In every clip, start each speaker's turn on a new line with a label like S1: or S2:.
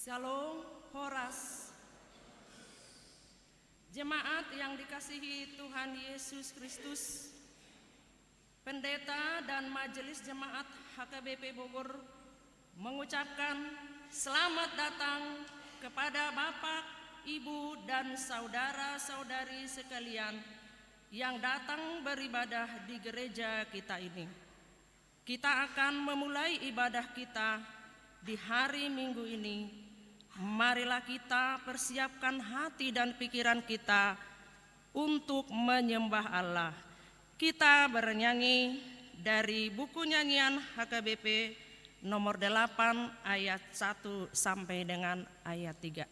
S1: Shalom Horas. Jemaat yang dikasihi Tuhan Yesus Kristus, pendeta dan majelis jemaat HKBP Bogor mengucapkan selamat datang kepada Bapak, Ibu, dan saudara-saudari sekalian yang datang beribadah di gereja kita ini. Kita akan memulai ibadah kita di hari Minggu ini. Marilah kita persiapkan hati dan pikiran kita untuk menyembah Allah. Kita bernyanyi dari buku nyanyian HKBP nomor 8 ayat 1 sampai dengan ayat 3.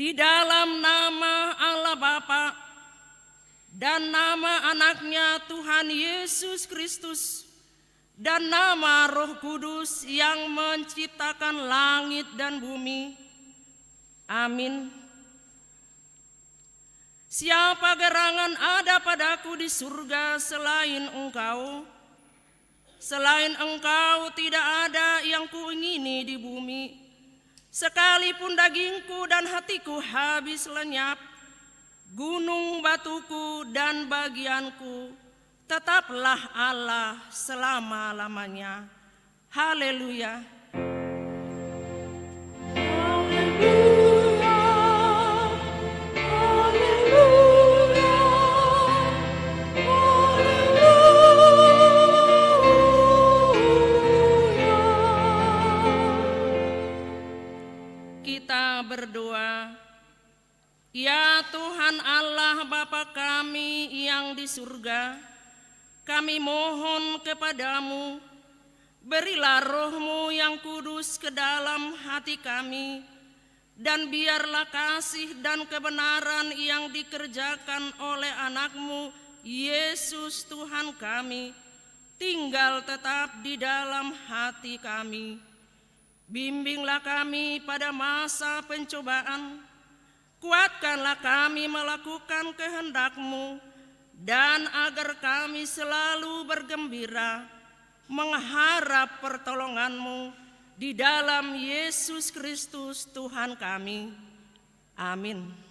S1: Di dalam nama Allah Bapa dan nama anaknya Tuhan Yesus Kristus dan nama Roh Kudus yang menciptakan langit dan bumi. Amin. Siapa gerangan ada padaku di surga selain Engkau? Selain Engkau tidak ada yang kuingini di bumi. Sekalipun dagingku dan hatiku habis lenyap, gunung batuku dan bagianku, tetaplah Allah selama-lamanya. Haleluya. Kita berdoa. Ya Tuhan Allah Bapa kami yang di surga, kami mohon kepadamu, berilah roh-Mu yang kudus ke dalam hati kami, dan biarlah kasih dan kebenaran yang dikerjakan oleh anak-Mu, Yesus Tuhan kami, tinggal tetap di dalam hati kami. Bimbinglah kami pada masa pencobaan, kuatkanlah kami melakukan kehendak-Mu, dan agar kami selalu bergembira mengharap pertolongan-Mu di dalam Yesus Kristus Tuhan kami. Amin.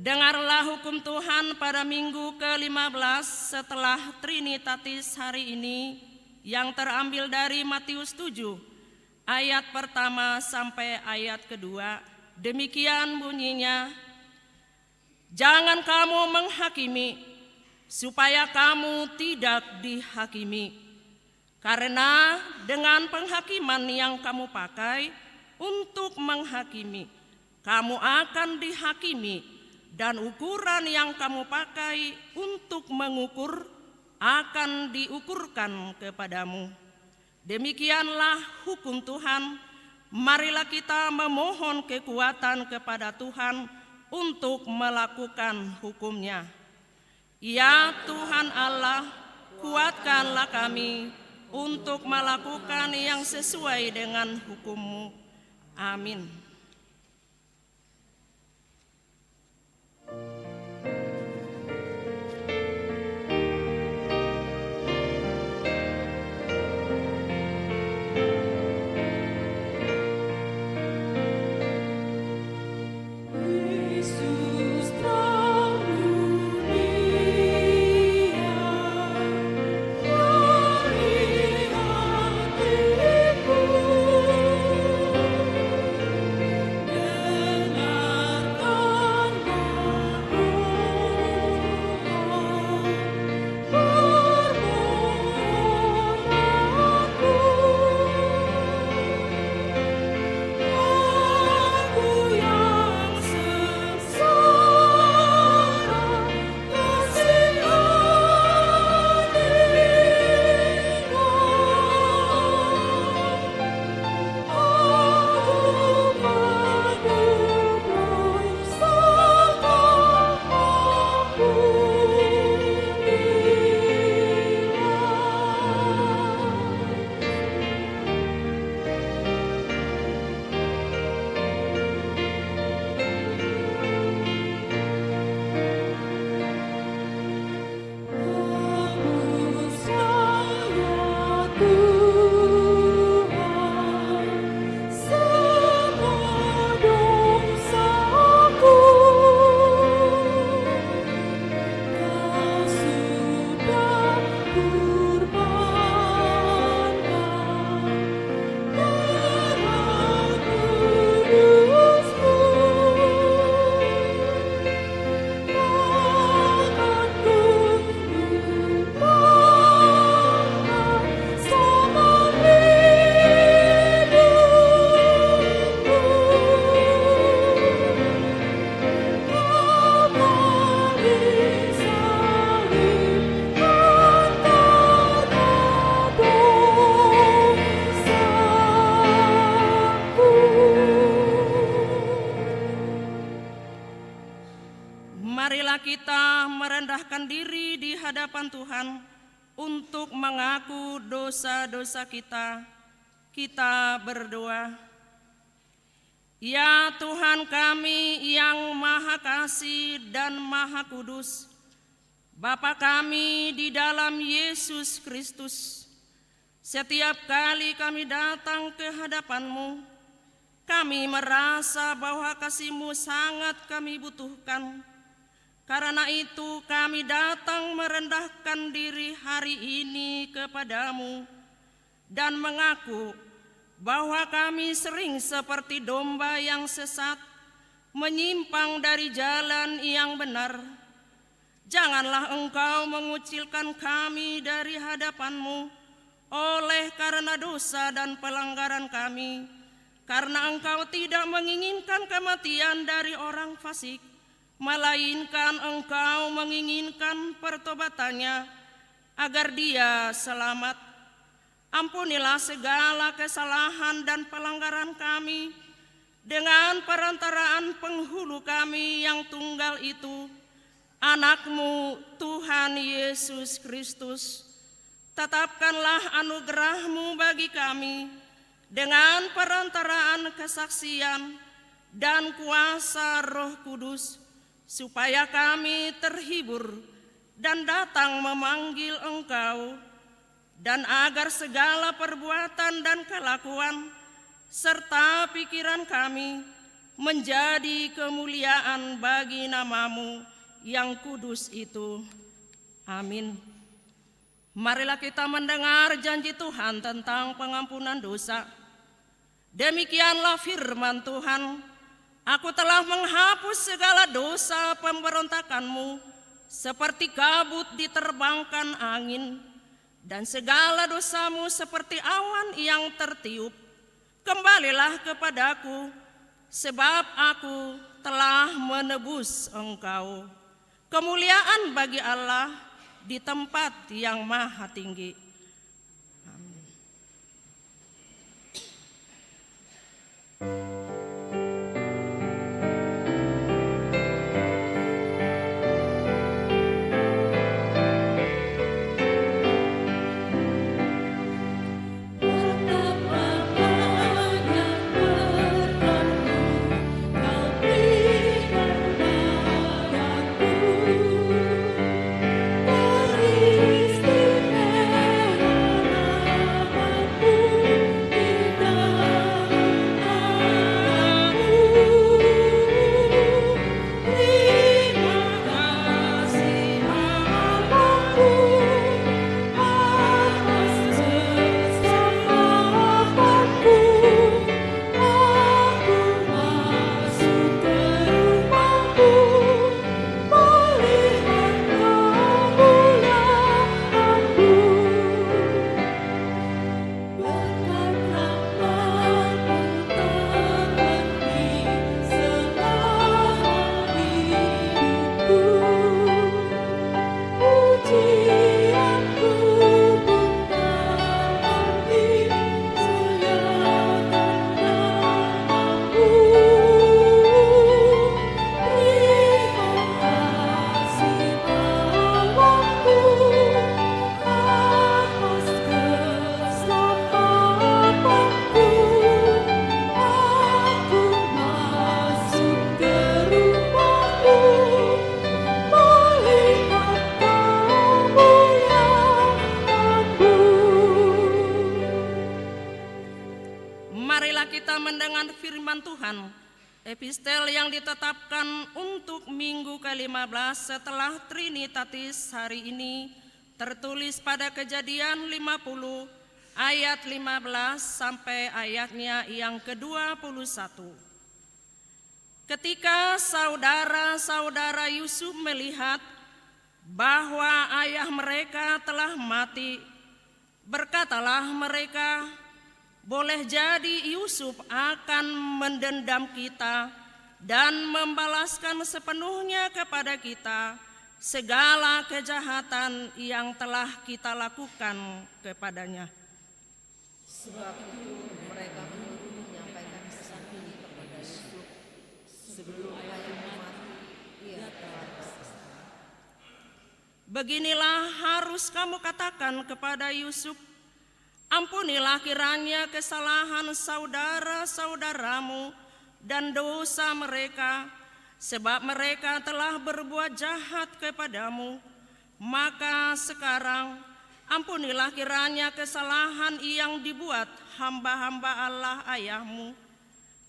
S1: Dengarlah hukum Tuhan pada minggu ke-15 setelah Trinitatis hari ini yang terambil dari Matius 7 ayat pertama sampai ayat kedua. Demikian bunyinya, jangan kamu menghakimi supaya kamu tidak dihakimi. Karena dengan penghakiman yang kamu pakai untuk menghakimi, kamu akan dihakimi, dan ukuran yang kamu pakai untuk mengukur akan diukurkan kepadamu. Demikianlah hukum Tuhan. Marilah kita memohon kekuatan kepada Tuhan untuk melakukan hukum-Nya. Ya Tuhan Allah, kuatkanlah kami untuk melakukan yang sesuai dengan hukum-Mu. Amin. Marilah kita merendahkan diri di hadapan Tuhan untuk mengaku dosa-dosa kita. Kita berdoa. Ya Tuhan kami yang Maha Kasih dan Maha Kudus, Bapa kami di dalam Yesus Kristus, setiap kali kami datang ke hadapan-Mu, kami merasa bahwa kasih-Mu sangat kami butuhkan. Karena itu kami datang merendahkan diri hari ini kepada-Mu dan mengaku bahwa kami sering seperti domba yang sesat, menyimpang dari jalan yang benar. Janganlah Engkau mengucilkan kami dari hadapan-Mu oleh karena dosa dan pelanggaran kami, karena Engkau tidak menginginkan kematian dari orang fasik, melainkan Engkau menginginkan pertobatannya agar dia selamat. Ampunilah segala kesalahan dan pelanggaran kami dengan perantaraan penghulu kami yang tunggal itu, Anak-Mu Tuhan Yesus Kristus. Tetapkanlah anugerah-Mu bagi kami dengan perantaraan kesaksian dan kuasa Roh Kudus, supaya kami terhibur dan datang memanggil Engkau, dan agar segala perbuatan dan kelakuan serta pikiran kami menjadi kemuliaan bagi nama-Mu yang kudus itu. Amin. Marilah kita mendengar janji Tuhan tentang pengampunan dosa. Demikianlah firman Tuhan, Aku telah menghapus segala dosa pemberontakanmu seperti kabut diterbangkan angin, dan segala dosamu seperti awan yang tertiup. Kembalilah kepadaku, sebab aku telah menebus engkau. Kemuliaan bagi Allah di tempat yang maha tinggi. Amin. Epistel yang ditetapkan untuk minggu ke-15 setelah Trinitatis hari ini tertulis pada Kejadian 50 ayat 15 sampai ayatnya yang ke-21. Ketika saudara-saudara Yusuf melihat bahwa ayah mereka telah mati, berkatalah mereka, boleh jadi Yusuf akan mendendam kita dan membalaskan sepenuhnya kepada kita segala kejahatan yang telah kita lakukan kepadanya.
S2: Sebab itu mereka menyuruh menyampaikan pesan ini kepada Yusuf. Sebelum ayah mati, ia telah bersaksi.
S1: Beginilah harus kamu katakan kepada Yusuf, ampunilah kiranya kesalahan saudara-saudaramu dan dosa mereka, sebab mereka telah berbuat jahat kepadamu. Maka sekarang ampunilah kiranya kesalahan yang dibuat hamba-hamba Allah ayahmu.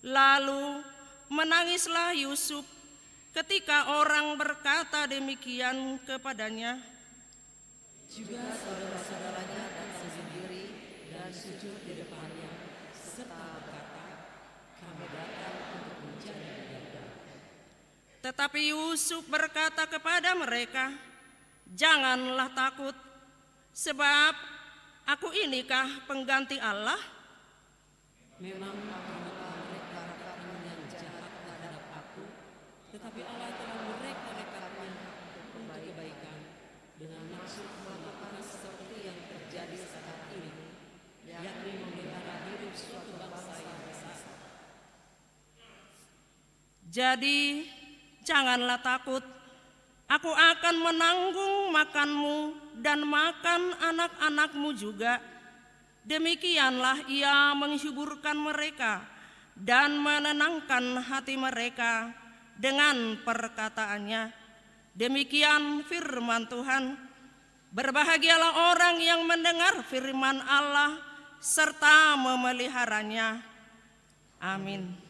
S1: Lalu menangislah Yusuf ketika orang berkata demikian kepadanya.
S2: Juga saudara-saudaranya datang sendiri dan sujud di depannya, serta berkata, kami datang untuk menjadi budak.
S1: Tetapi Yusuf berkata kepada mereka, janganlah takut, sebab aku inikah pengganti Allah?
S2: Memang mereka yang jahat terhadap aku, tetapi Allah telah mereka-rekatnya untuk kebaikan dengan maksud melakukan seperti yang terjadi saat ini, yakni memelihara hidup suatu bangsa yang besar.
S1: Jadi janganlah takut, aku akan menanggung makanmu dan makan anak-anakmu juga. Demikianlah ia menghiburkan mereka dan menenangkan hati mereka dengan perkataannya. Demikian firman Tuhan. Berbahagialah orang yang mendengar firman Allah serta memeliharanya. Amin.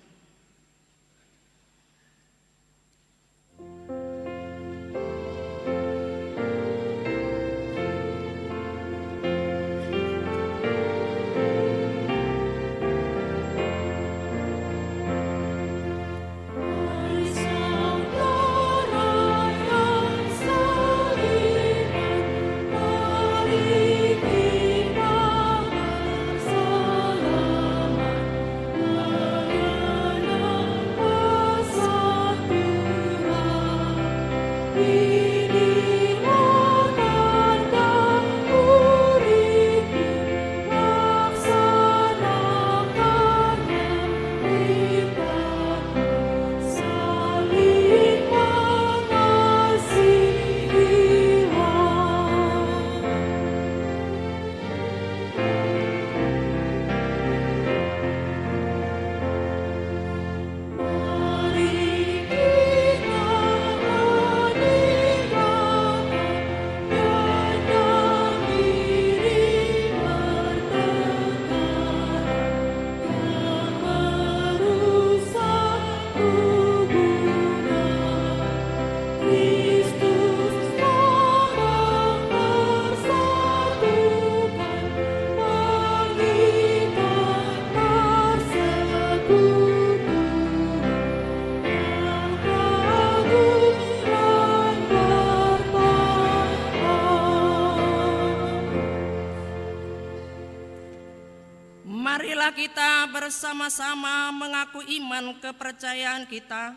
S1: Marilah kita bersama-sama mengaku iman kepercayaan kita,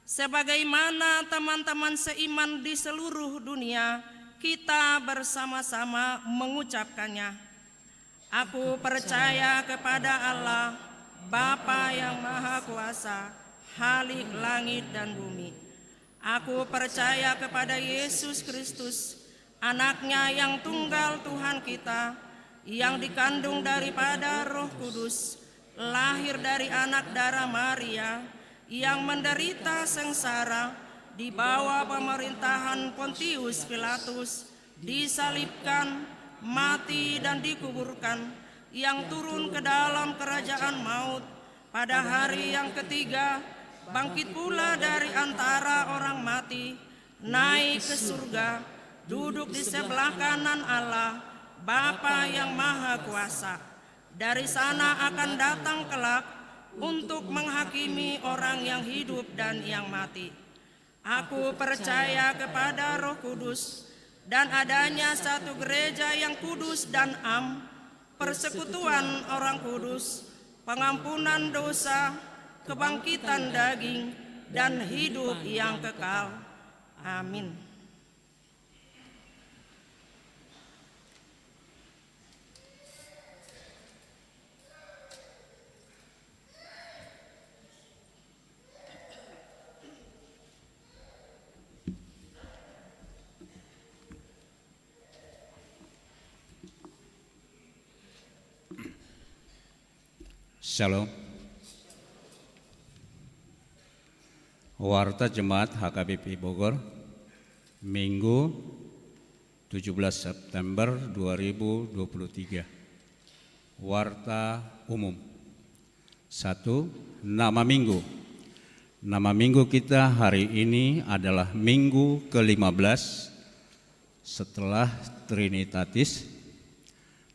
S1: sebagaimana teman-teman seiman di seluruh dunia, kita bersama-sama mengucapkannya. Aku percaya kepada Allah, Bapa yang Maha Kuasa, Khalik langit dan bumi. Aku percaya kepada Yesus Kristus, Anaknya yang tunggal Tuhan kita, yang dikandung daripada Roh Kudus, lahir dari anak darah Maria, yang menderita sengsara di bawah pemerintahan Pontius Pilatus, disalibkan, mati dan dikuburkan, yang turun ke dalam kerajaan maut, pada hari yang ketiga bangkit pula dari antara orang mati, naik ke surga, duduk di sebelah kanan Allah, Bapa yang Maha Kuasa. Dari sana akan datang kelak untuk menghakimi orang yang hidup dan yang mati. Aku percaya kepada Roh Kudus dan adanya satu gereja yang kudus dan am, persekutuan orang kudus, pengampunan dosa, kebangkitan daging, dan hidup yang kekal. Amin.
S3: Shalom. Warta Jemaat HKBP Bogor, Minggu 17 September 2023. Warta Umum. 1. Nama Minggu. Nama Minggu kita hari ini adalah Minggu ke-15 setelah Trinitatis.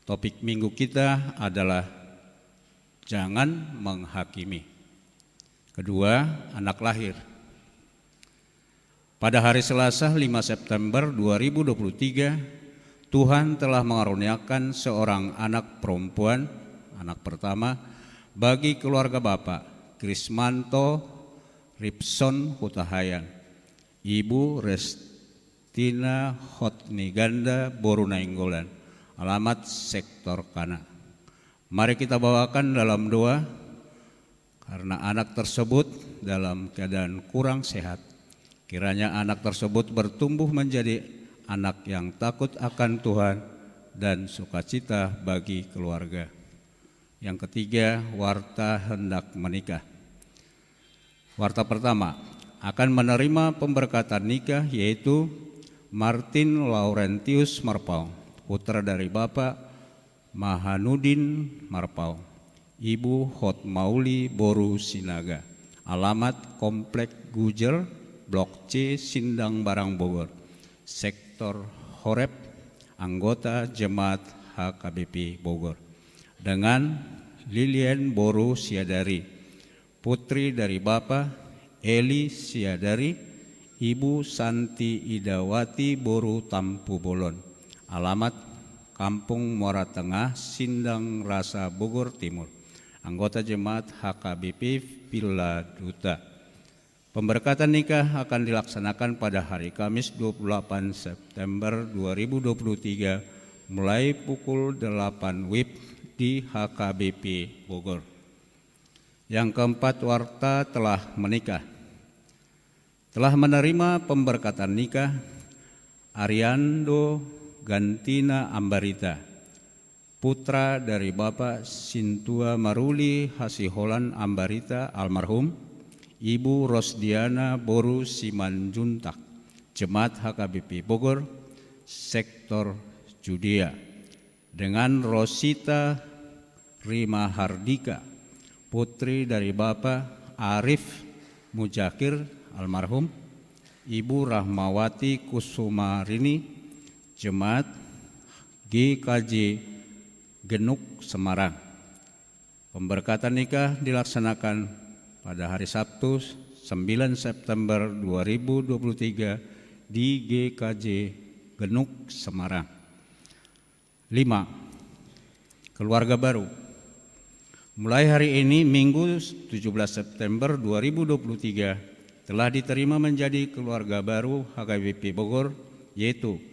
S3: Topik Minggu kita adalah jangan menghakimi. Kedua, anak lahir. Pada hari Selasa 5 September 2023, Tuhan telah mengaruniakan seorang anak perempuan, anak pertama, bagi keluarga Bapak Krismanto Ripson Hutahayan, Ibu Restina Hotniganda Borunainggolan, alamat sektor Kana. Mari kita bawakan dalam doa, karena anak tersebut dalam keadaan kurang sehat. Kiranya anak tersebut bertumbuh menjadi anak yang takut akan Tuhan dan sukacita bagi keluarga. Yang ketiga, warta hendak menikah. Warta pertama, akan menerima pemberkatan nikah yaitu Martin Laurentius Marpau, putra dari Bapak Mahanudin Marpau, Ibu Hotmauli Boru Sinaga, alamat Komplek Gujer, Blok C, Sindang Barang Bogor, sektor Horeb, anggota Jemaat HKBP Bogor, dengan Lilian Boru Siadari, putri dari Bapak Eli Siadari, Ibu Santi Idawati Boru Tampu Bolon, alamat Kampung Muara Tengah, Sindang Rasa Bogor Timur, anggota Jemaat HKBP Villa Duta. Pemberkatan nikah akan dilaksanakan pada hari Kamis 28 September 2023 mulai pukul 8 WIB di HKBP Bogor. Yang keempat, warta telah menikah. Telah menerima pemberkatan nikah Ariando Gantina Ambarita, putra dari Bapak Sintua Maruli Hasiholan Ambarita almarhum, Ibu Rosdiana Boru Simanjuntak, Jemaat HKBP Bogor, sektor Judea, dengan Rosita Rima Hardika, putri dari Bapak Arif Mujakir almarhum, Ibu Rahmawati Kusumarini, Jemaat GKJ Genuk Semarang. Pemberkatan nikah dilaksanakan pada hari Sabtu 9 September 2023 di GKJ Genuk Semarang. 5. Keluarga baru. Mulai hari ini Minggu 17 September 2023 telah diterima menjadi keluarga baru HKBP Bogor, yaitu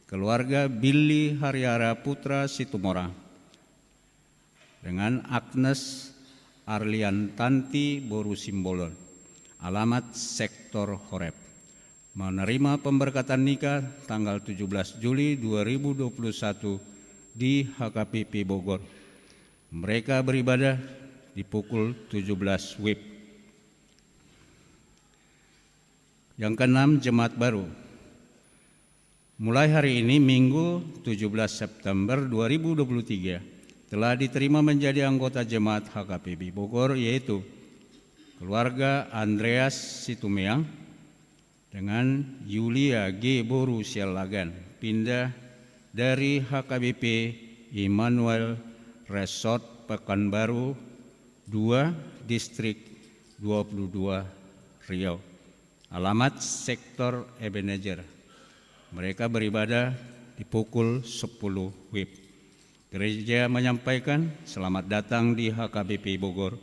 S3: keluarga Billy Haryara Putra Situmorang dengan Agnes Arliantanti Boru Simbolon, alamat sektor Horeb, menerima pemberkatan nikah tanggal 17 Juli 2021 di HKBP Bogor. Mereka beribadah di pukul 17 WIB. Yang keenam, jemaat baru. Mulai hari ini Minggu 17 September 2023 telah diterima menjadi anggota Jemaat HKBP Bogor, yaitu keluarga Andreas Situmeang dengan Yulia G. Boru Sialagan, pindah dari HKBP Immanuel Resort Pekanbaru 2, Distrik 22 Riau, alamat sektor Ebenezer. Mereka beribadah di pukul 10 WIB. Gereja menyampaikan selamat datang di HKBP Bogor.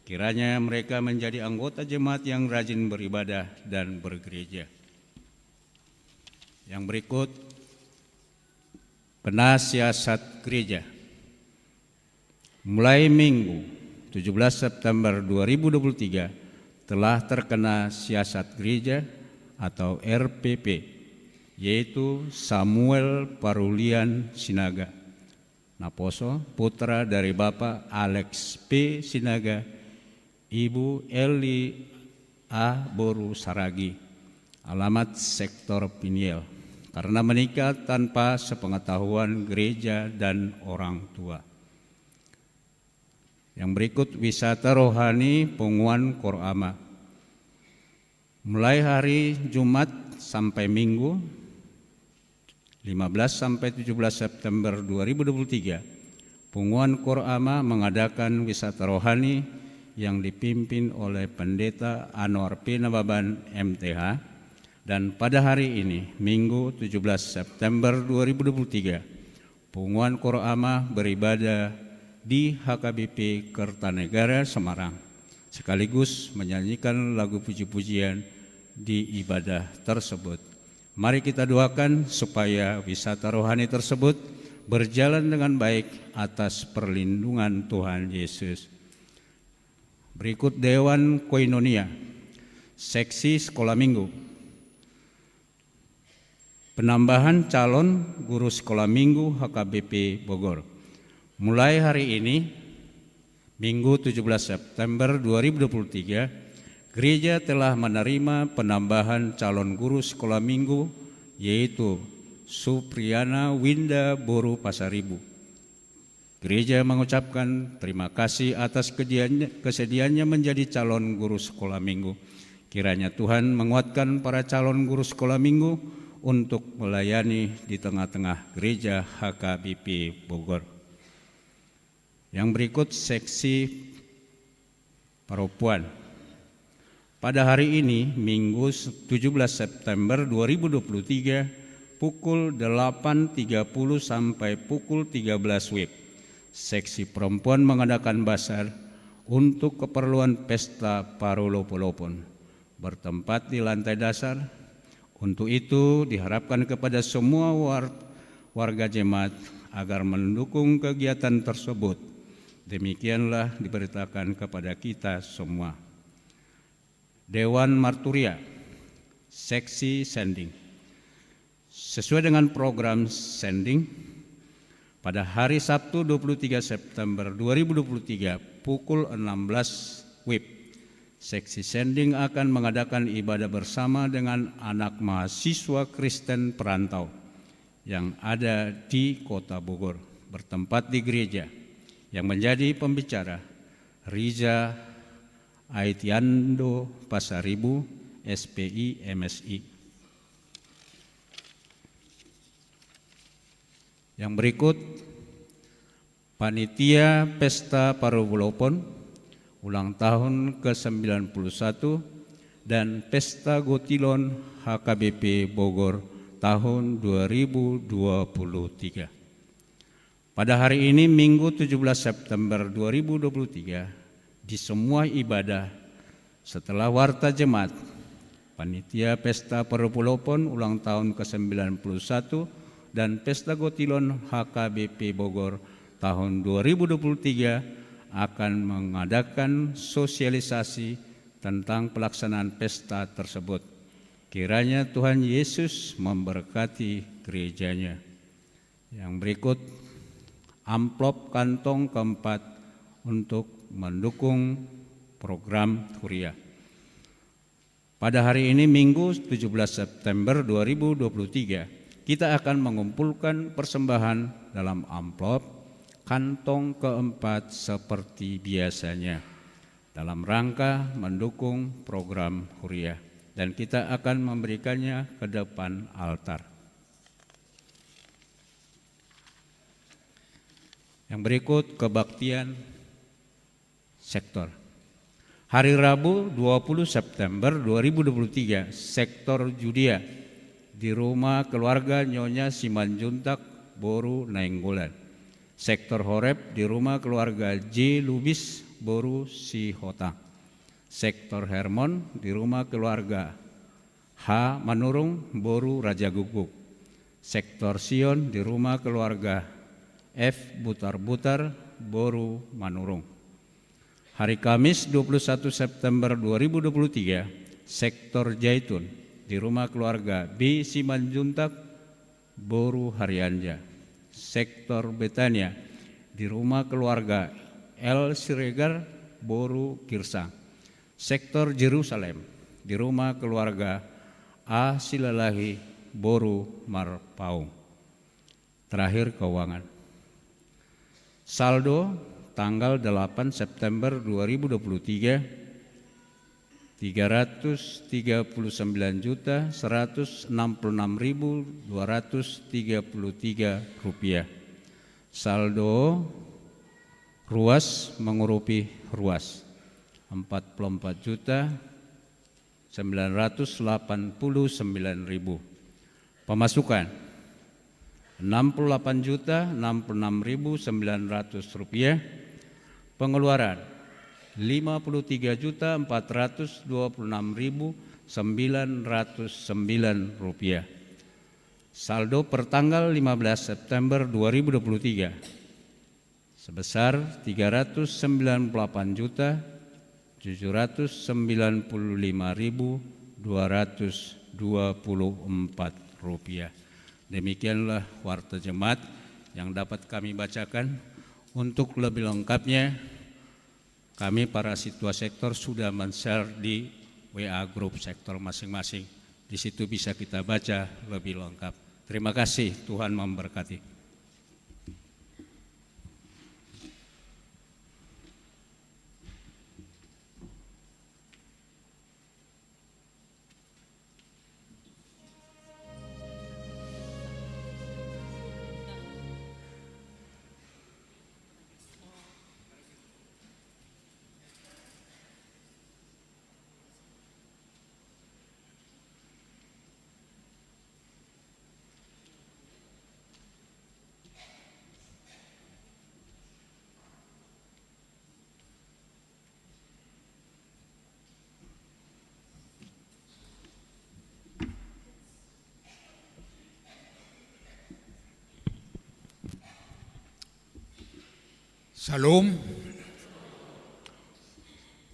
S3: Kiranya mereka menjadi anggota jemaat yang rajin beribadah dan bergereja. Yang berikut, penasiasat gereja. Mulai Minggu 17 September 2023 telah terkena siasat gereja atau RPP, yaitu Samuel Parulian Sinaga, Naposo, putra dari Bapak Alex P. Sinaga, Ibu Eli A. Boru Saragi, alamat sektor Piniel, karena menikah tanpa sepengetahuan gereja dan orang tua. Yang berikut wisata rohani Punguan Korama. Mulai hari Jumat sampai Minggu 15 sampai 17 September 2023, Punguan Korama mengadakan wisata rohani yang dipimpin oleh Pendeta Anwar P. Nababan MTH, dan pada hari ini, Minggu 17 September 2023, Punguan Korama beribadah di HKBP Kertanegara Semarang, sekaligus menyanyikan lagu puji-pujian di ibadah tersebut. Mari kita doakan supaya wisata rohani tersebut berjalan dengan baik atas perlindungan Tuhan Yesus. Berikut Dewan Koinonia, seksi sekolah minggu. Penambahan calon guru sekolah minggu HKBP Bogor. Mulai hari ini, Minggu 17 September 2023, gereja telah menerima penambahan calon guru sekolah minggu, yaitu Supriyana Winda Boru Pasaribu. Gereja mengucapkan terima kasih atas kesediaannya menjadi calon guru sekolah minggu. Kiranya Tuhan menguatkan para calon guru sekolah minggu untuk melayani di tengah-tengah gereja HKBP Bogor. Yang berikut seksi perempuan. Pada hari ini, Minggu 17 September 2023, pukul 8.30 sampai pukul 13 WIB, seksi perempuan mengadakan basar untuk keperluan pesta Parulopolopon, bertempat di lantai dasar. Untuk itu diharapkan kepada semua warga jemaat agar mendukung kegiatan tersebut. Demikianlah diberitakan kepada kita semua. Dewan Marturia, seksi sending. Sesuai dengan program sending, pada hari Sabtu 23 September 2023 pukul 16 WIB, seksi sending akan mengadakan ibadah bersama dengan anak mahasiswa Kristen perantau yang ada di Kota Bogor, bertempat di gereja. Yang menjadi pembicara Riza Aitiando Pasaribu, SPI MSI. Yang berikut Panitia Pesta Parulopon ulang tahun ke-91 dan Pesta Gotilon HKBP Bogor tahun 2023. Pada hari ini, Minggu 17 September 2023, di semua ibadah setelah warta jemaat, Panitia Pesta Parulopon ulang tahun ke-91 dan Pesta Gotilon HKBP Bogor tahun 2023 akan mengadakan sosialisasi tentang pelaksanaan pesta tersebut. Kiranya Tuhan Yesus memberkati gerejanya. Yang berikut amplop kantong keempat untuk mendukung program Huria. Pada hari ini Minggu 17 September 2023, kita akan mengumpulkan persembahan dalam amplop kantong keempat seperti biasanya dalam rangka mendukung program Huria, dan kita akan memberikannya ke depan altar. Yang berikut kebaktian sektor. Hari Rabu 20 September 2023, sektor Judea di rumah keluarga Nyonya Simanjuntak Boru Nainggolan. Sektor Horeb di rumah keluarga J. Lubis Boru Sihota. Sektor Hermon di rumah keluarga H. Manurung Boru Raja Guguk. Sektor Sion di rumah keluarga F. Butar-Butar Boru Manurung. Hari Kamis 21 September 2023, sektor Jaitun di rumah keluarga B. Simanjuntak Boru Haryanja. Sektor Betania di rumah keluarga El Siregar Boru Kirsang. Sektor Jerusalem di rumah keluarga A Silalahi Boru Marpaung. Terakhir keuangan. Saldo tanggal 8 September 2023 339.166.233 rupiah. Saldo ruas mengurupi ruas 44.989.000. Pemasukan 68.066.900 rupiah. Pengeluaran 53.426.909 rupiah. Saldo per tanggal 15 September 2023 sebesar 398.795.224 rupiah. Demikianlah warta jemaat yang dapat kami bacakan. Untuk lebih lengkapnya, kami para Situa Sektor sudah men-share di WA Group Sektor masing-masing. Di situ bisa kita baca lebih lengkap. Terima kasih, Tuhan memberkati.
S4: Salam.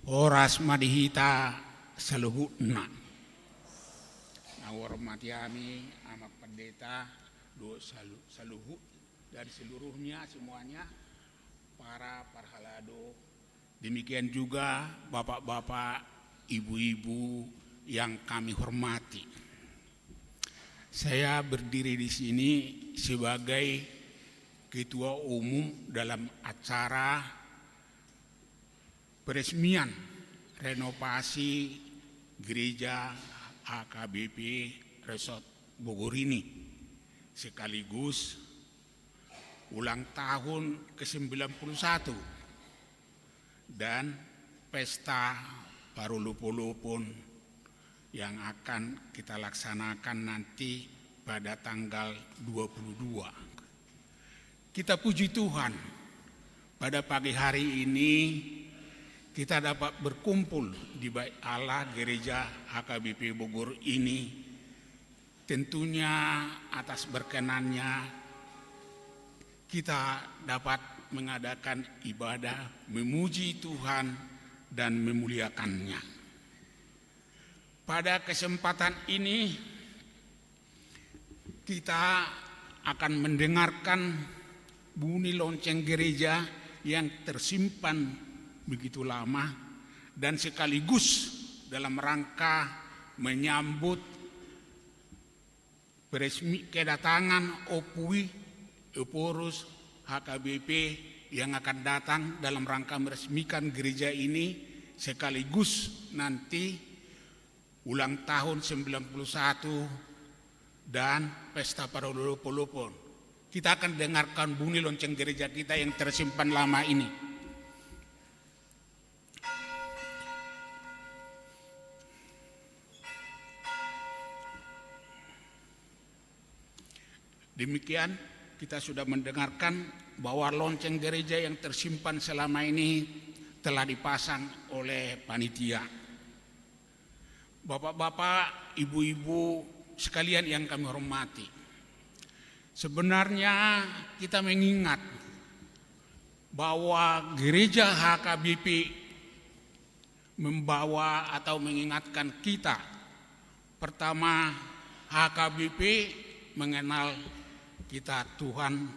S4: Oras madihita saluhutna. Hormati kami amat pendeta do saluhut dari seluruhnya semuanya, para parhalado. Demikian juga bapak-bapak, ibu-ibu yang kami hormati. Saya berdiri di sini sebagai Ketua Umum dalam acara peresmian renovasi Gereja HKBP Resort Bogor ini, sekaligus ulang tahun ke-91 dan pesta Parulupolopon yang akan kita laksanakan nanti pada tanggal 22. Kita puji Tuhan, pada pagi hari ini kita dapat berkumpul di Bait Allah Gereja HKBP Bogor ini. Tentunya atas berkenannya kita dapat mengadakan ibadah, memuji Tuhan dan memuliakannya. Pada kesempatan ini kita akan mendengarkan bunyi lonceng gereja yang tersimpan begitu lama dan sekaligus dalam rangka menyambut kedatangan Opui Eporus HKBP yang akan datang dalam rangka meresmikan gereja ini, sekaligus nanti ulang tahun 91 dan pesta Parulupolopon. Kita akan dengarkan bunyi lonceng gereja kita yang tersimpan lama ini. Demikian kita sudah mendengarkan bahwa lonceng gereja yang tersimpan selama ini telah dipasang oleh panitia. Bapak-bapak, ibu-ibu sekalian yang kami hormati, sebenarnya kita mengingat bahwa gereja HKBP membawa atau mengingatkan kita, pertama HKBP mengenal kita Tuhan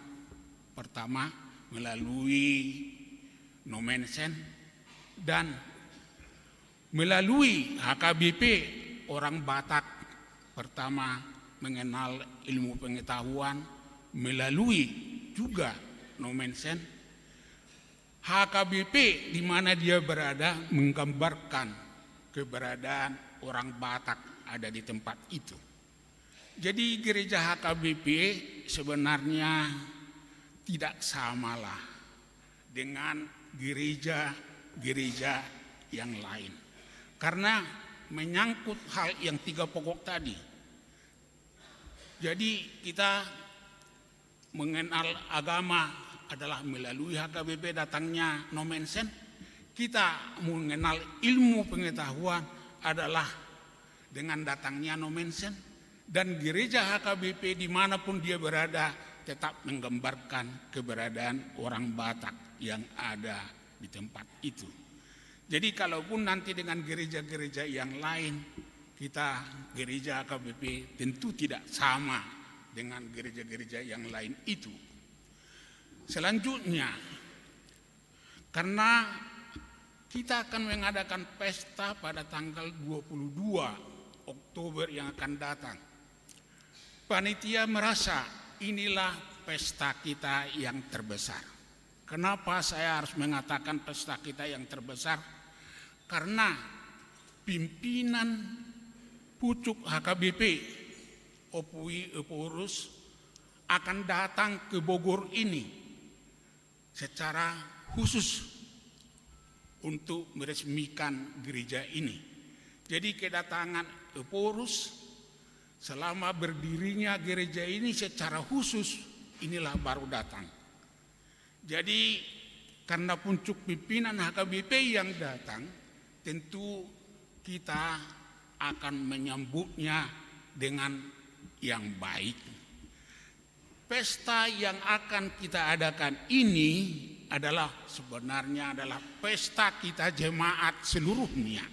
S4: pertama, melalui Nomensen dan melalui HKBP orang Batak pertama mengenal ilmu pengetahuan, melalui juga Nomensen. HKBP di mana dia berada menggambarkan keberadaan orang Batak ada di tempat itu. Jadi gereja HKBP sebenarnya tidak samalah dengan gereja-gereja yang lain. Karena menyangkut hal yang 3 pokok tadi. Jadi kita mengenal agama adalah melalui HKBP datangnya Nomensen. Kita mengenal ilmu pengetahuan adalah dengan datangnya Nomensen. Dan gereja HKBP dimanapun dia berada tetap menggambarkan keberadaan orang Batak yang ada di tempat itu. Jadi kalaupun nanti dengan gereja-gereja yang lain, kita gereja HKBP tentu tidak sama dengan gereja-gereja yang lain itu. Selanjutnya, karena kita akan mengadakan pesta pada tanggal 22 Oktober yang akan datang. Panitia merasa inilah pesta kita yang terbesar. Kenapa saya harus mengatakan pesta kita yang terbesar? Karena pimpinan pucuk HKBP Opui Eporus akan datang ke Bogor ini secara khusus untuk meresmikan gereja ini. Jadi kedatangan Eporus selama berdirinya gereja ini secara khusus inilah baru datang. Jadi karena puncuk pimpinan HKBP yang datang, tentu kita akan menyambutnya dengan yang baik. Pesta yang akan kita adakan ini adalah sebenarnya adalah pesta kita jemaat seluruhnya.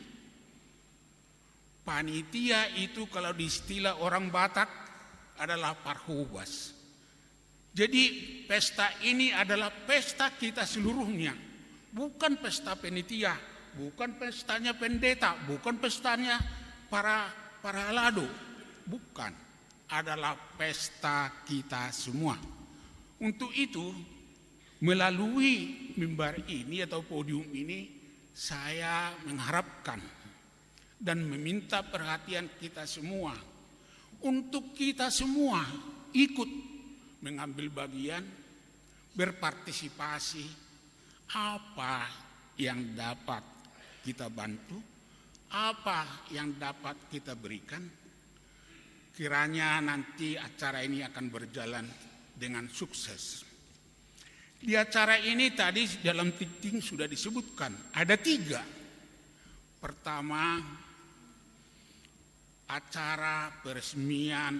S4: Panitia itu kalau di istilah orang Batak adalah parhubas. Jadi pesta ini adalah pesta kita seluruhnya. Bukan pesta panitia, bukan pestanya pendeta, bukan pestanya para halado. Bukan, adalah pesta kita semua. Untuk itu melalui mimbar ini atau podium ini saya mengharapkan dan meminta perhatian kita semua untuk kita semua ikut mengambil bagian, berpartisipasi apa yang dapat kita bantu, apa yang dapat kita berikan. Kiranya nanti acara ini akan berjalan dengan sukses. Di acara ini tadi dalam titik sudah disebutkan ada 3. Pertama, acara peresmian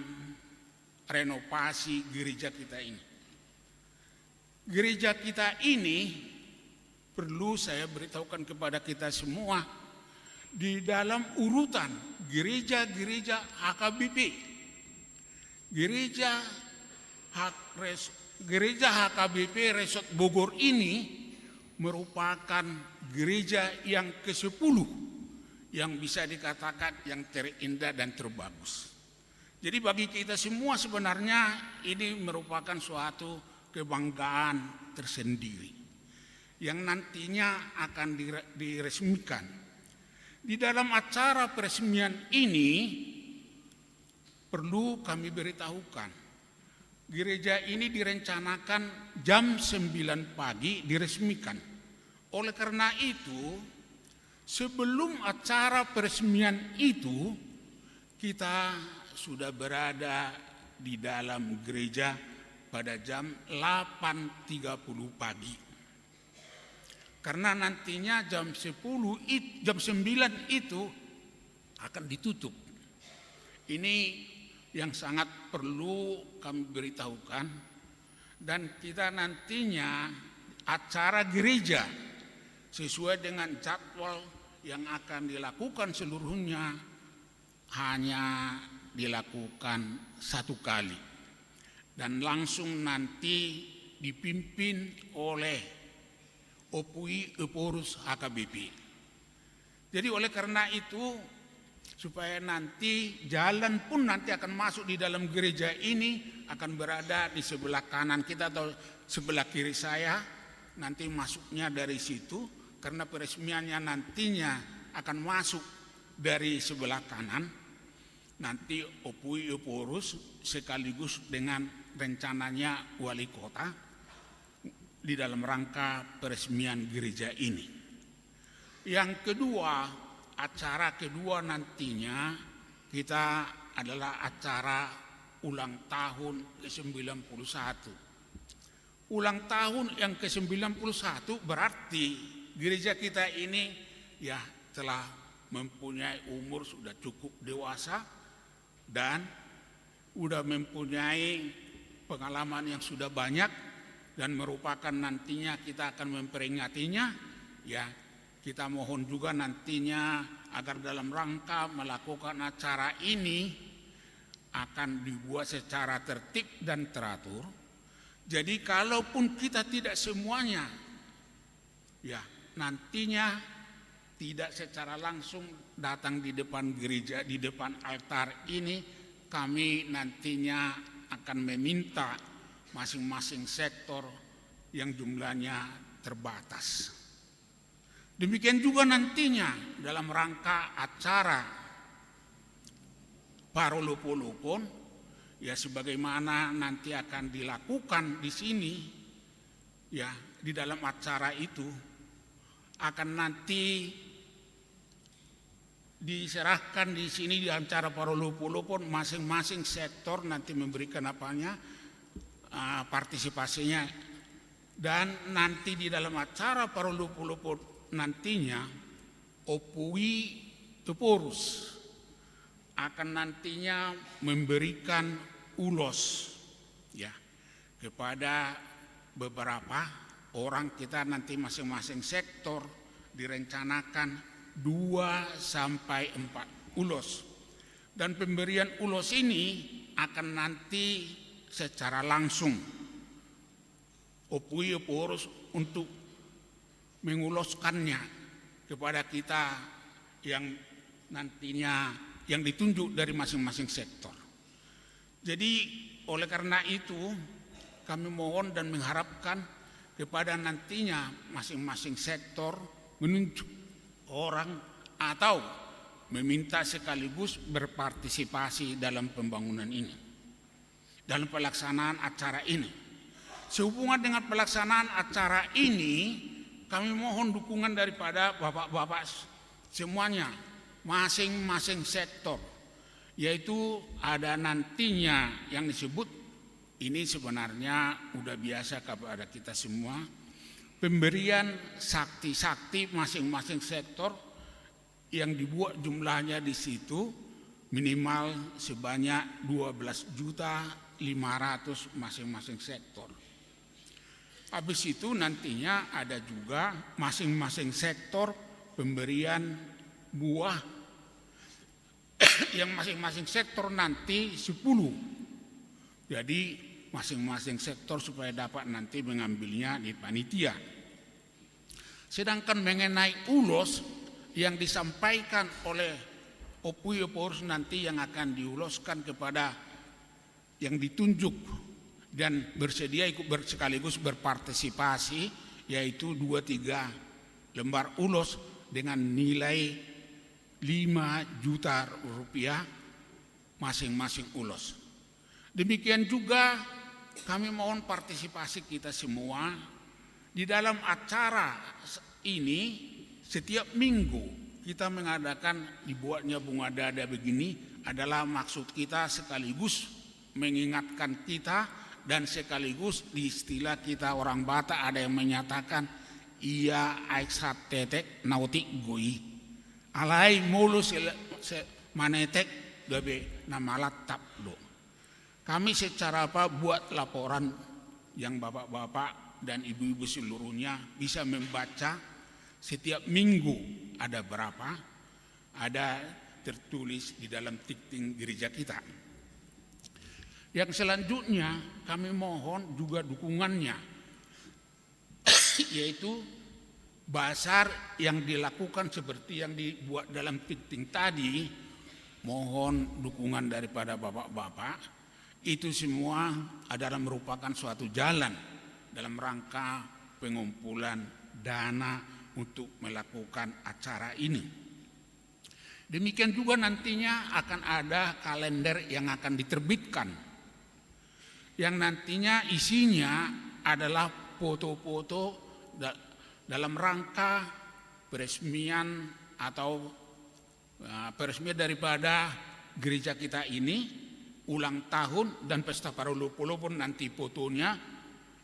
S4: renovasi gereja kita ini. Gereja kita ini perlu saya beritahukan kepada kita semua di dalam urutan gereja-gereja HKBP. Gereja HKBP Resort Bogor ini merupakan gereja yang ke-10 yang bisa dikatakan yang terindah dan terbagus. Jadi bagi kita semua sebenarnya ini merupakan suatu kebanggaan tersendiri yang nantinya akan diresmikan. Di dalam acara peresmian ini perlu kami beritahukan, gereja ini direncanakan jam 9 pagi diresmikan. Oleh karena itu, sebelum acara peresmian itu, kita sudah berada di dalam gereja pada jam 8.30 pagi. Karena nantinya jam 9 itu akan ditutup. Ini yang sangat perlu kami beritahukan, dan kita nantinya acara gereja sesuai dengan jadwal yang akan dilakukan seluruhnya hanya dilakukan 1 kali dan langsung nanti dipimpin oleh Opui Eporus HKBP. Jadi oleh karena itu, supaya nanti jalan pun nanti akan masuk di dalam gereja ini akan berada di sebelah kanan kita atau sebelah kiri saya, nanti masuknya dari situ, karena peresmiannya nantinya akan masuk dari sebelah kanan. Nanti Opui Eporus sekaligus dengan rencananya wali kota di dalam rangka peresmian gereja ini. Yang kedua, acara kedua nantinya kita adalah acara ulang tahun ke-91. Ulang tahun yang ke-91 berarti gereja kita ini ya telah mempunyai umur sudah cukup dewasa dan sudah mempunyai pengalaman yang sudah banyak, dan merupakan nantinya kita akan memperingatinya. Ya, kita mohon juga nantinya agar dalam rangka melakukan acara ini akan dibuat secara tertib dan teratur. Jadi kalaupun kita tidak semuanya, ya nantinya tidak secara langsung datang di depan gereja, di depan altar ini, kami nantinya akan meminta masing-masing sektor yang jumlahnya terbatas. Demikian juga nantinya dalam rangka acara Parolopolopon, ya sebagaimana nanti akan dilakukan di sini, ya di dalam acara itu akan nanti diserahkan di sini di acara Parolopolopon, masing-masing sektor nanti memberikan partisipasinya, dan nanti di dalam acara Parolopolopon nantinya Opui Eporus akan nantinya memberikan ulos ya kepada beberapa orang kita, nanti masing-masing sektor direncanakan 2 sampai 4 ulos, dan pemberian ulos ini akan nanti secara langsung Opui Eporus untuk menguloskannya kepada kita yang nantinya yang ditunjuk dari masing-masing sektor. Jadi oleh karena itu kami mohon dan mengharapkan kepada nantinya masing-masing sektor menunjuk orang atau meminta sekaligus berpartisipasi dalam pembangunan ini, dalam pelaksanaan acara ini. Sehubungan dengan pelaksanaan acara ini, kami mohon dukungan daripada bapak-bapak semuanya, masing-masing sektor, yaitu ada nantinya yang disebut, ini sebenarnya udah biasa kepada kita semua, pemberian sakti-sakti masing-masing sektor yang dibuat jumlahnya di situ minimal sebanyak 12.500.000 masing-masing sektor. Habis itu nantinya ada juga masing-masing sektor pemberian buah yang masing-masing sektor nanti 10. Jadi masing-masing sektor supaya dapat nanti mengambilnya di panitia. Sedangkan mengenai ulos yang disampaikan oleh Opui Eporus nanti yang akan diuloskan kepada yang ditunjuk dan bersedia ikut sekaligus berpartisipasi, yaitu 2-3 lembar ulos dengan nilai 5 juta rupiah masing-masing ulos. Demikian juga kami mohon partisipasi kita semua di dalam acara ini. Setiap minggu kita mengadakan dibuatnya bunga dada begini adalah maksud kita sekaligus mengingatkan kita, dan sekaligus di istilah kita orang Batak ada yang menyatakan ia aiksat tetek nautik goi alai mulu manetek gabe namalat tabdo. Kami secara buat laporan yang bapak-bapak dan ibu-ibu seluruhnya bisa membaca setiap minggu ada berapa, ada tertulis di dalam tikting gereja kita. Yang selanjutnya kami mohon juga dukungannya yaitu basar yang dilakukan seperti yang dibuat dalam penting tadi. Mohon dukungan daripada bapak-bapak. Itu semua adalah merupakan suatu jalan dalam rangka pengumpulan dana untuk melakukan acara ini. Demikian juga nantinya akan ada kalender yang akan diterbitkan, yang nantinya isinya adalah foto-foto dalam rangka peresmian atau peresmian daripada gereja kita ini, ulang tahun dan pesta Parulupolo pun nanti fotonya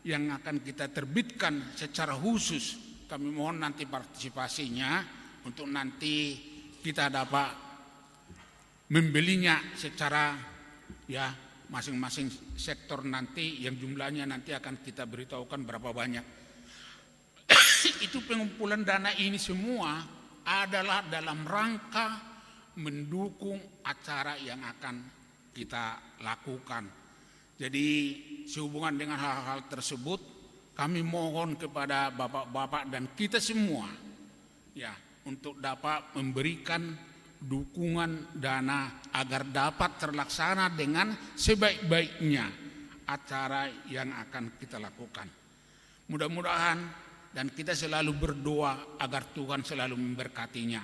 S4: yang akan kita terbitkan secara khusus. Kami mohon nanti partisipasinya untuk nanti kita dapat membelinya secara ya masing-masing sektor nanti, yang jumlahnya nanti akan kita beritahukan berapa banyak. Itu pengumpulan dana ini semua adalah dalam rangka mendukung acara yang akan kita lakukan. Jadi sehubungan dengan hal-hal tersebut, kami mohon kepada bapak-bapak dan kita semua ya untuk dapat memberikan dukungan dana agar dapat terlaksana dengan sebaik-baiknya acara yang akan kita lakukan. Mudah-mudahan dan kita selalu berdoa agar Tuhan selalu memberkatinya.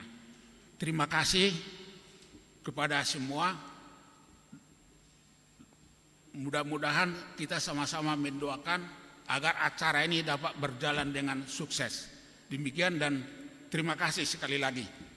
S4: Terima kasih kepada semua. Mudah-mudahan kita sama-sama mendoakan agar acara ini dapat berjalan dengan sukses. Demikian dan terima kasih sekali lagi.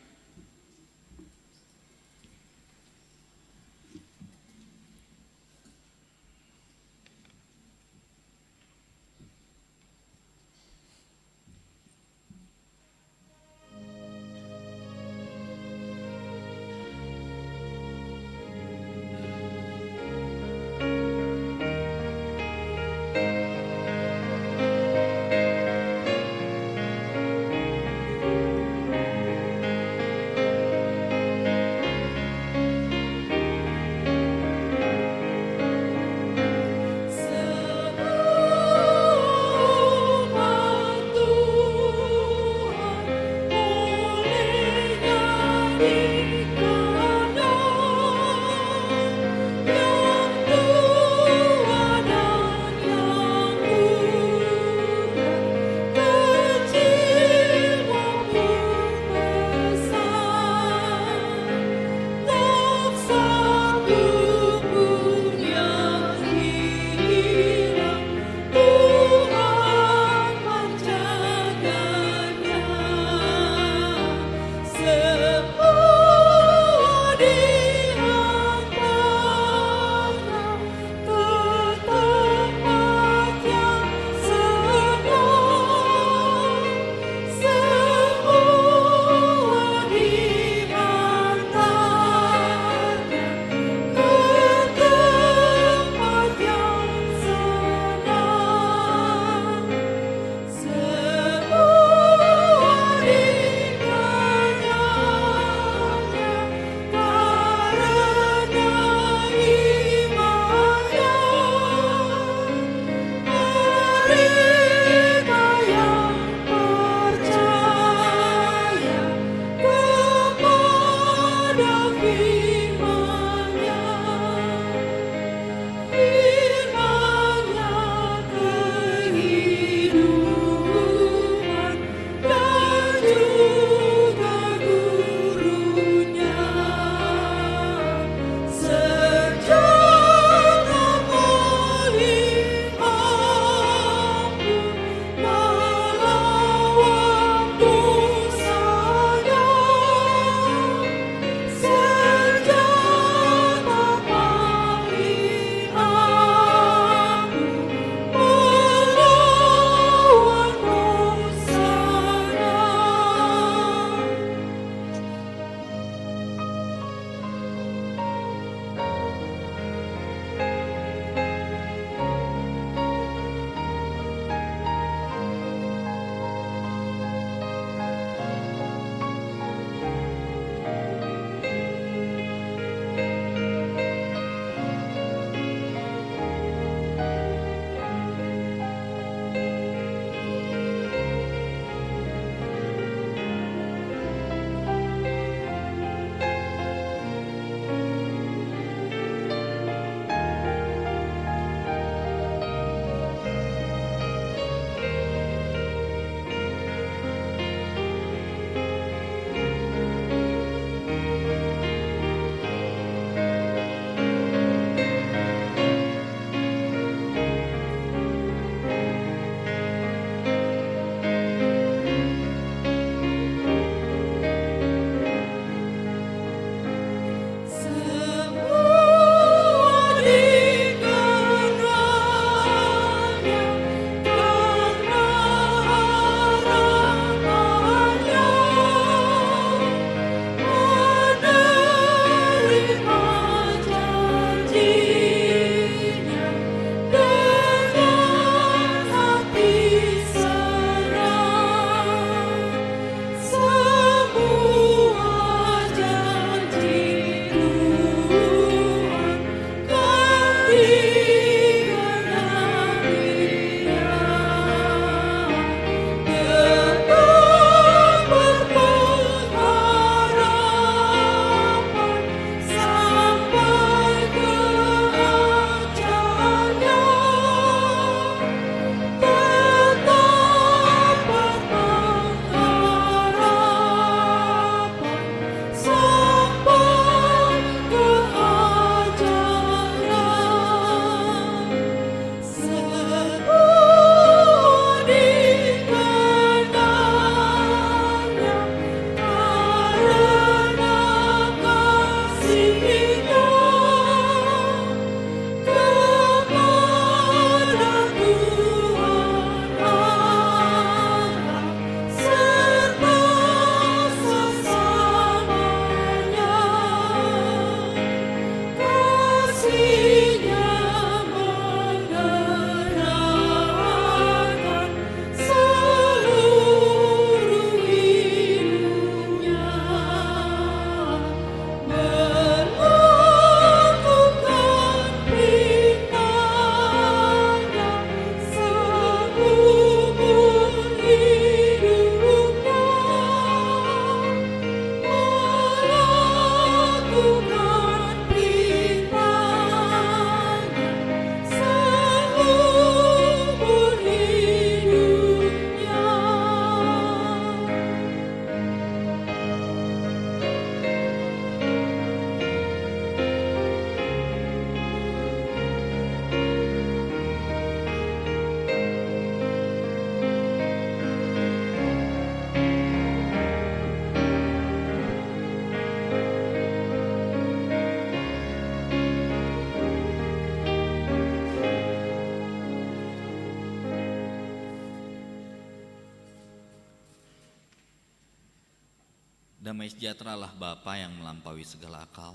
S5: Damai sejahteralah Bapa yang melampaui segala akal.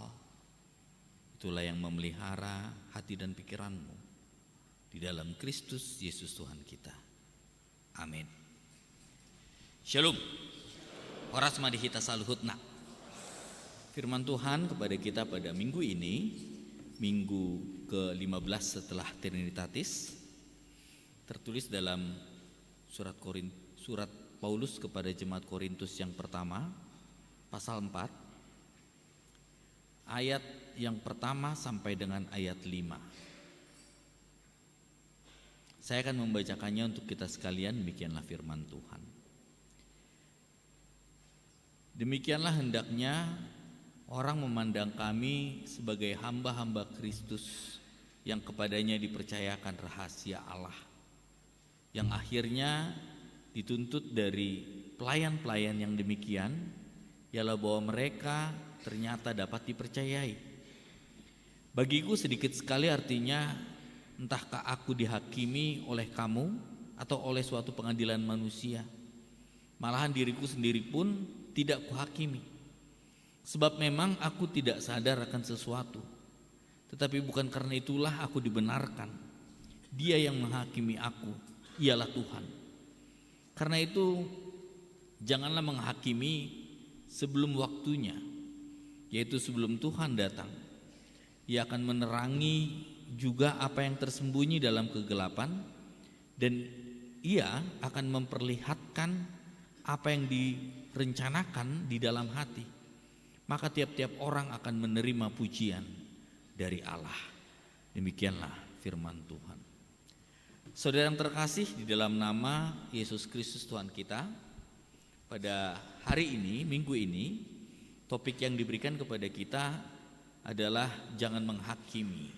S5: Itulah yang memelihara hati dan pikiranmu di dalam Kristus Yesus Tuhan kita. Amin. Shalom. Horas madihita saluhutna. Firman Tuhan kepada kita pada minggu ini, minggu ke-15 setelah Trinitatis, tertulis dalam surat Paulus kepada jemaat Korintus yang pertama, pasal 4, ayat yang pertama sampai dengan ayat 5. Saya akan membacakannya untuk kita sekalian. Demikianlah firman Tuhan. Demikianlah hendaknya orang memandang kami sebagai hamba-hamba Kristus yang kepadanya dipercayakan rahasia Allah, yang akhirnya dituntut dari pelayan-pelayan yang demikian ialah bahwa mereka ternyata dapat dipercayai. Bagiku sedikit sekali artinya, entahkah aku dihakimi oleh kamu atau oleh suatu pengadilan manusia. Malahan diriku sendiri pun tidak kuhakimi. Sebab memang aku tidak sadar akan sesuatu. Tetapi bukan karena itulah aku dibenarkan. Dia yang menghakimi aku, ialah Tuhan. Karena itu janganlah menghakimi sebelum waktunya, yaitu sebelum Tuhan datang. Ia akan menerangi juga apa yang tersembunyi dalam kegelapan, dan ia akan memperlihatkan apa yang direncanakan di dalam hati. Maka tiap-tiap orang akan menerima pujian dari Allah. Demikianlah firman Tuhan. Saudara yang terkasih, di dalam nama Yesus Kristus Tuhan kita, pada hari ini, minggu ini, topik yang diberikan kepada kita adalah jangan menghakimi.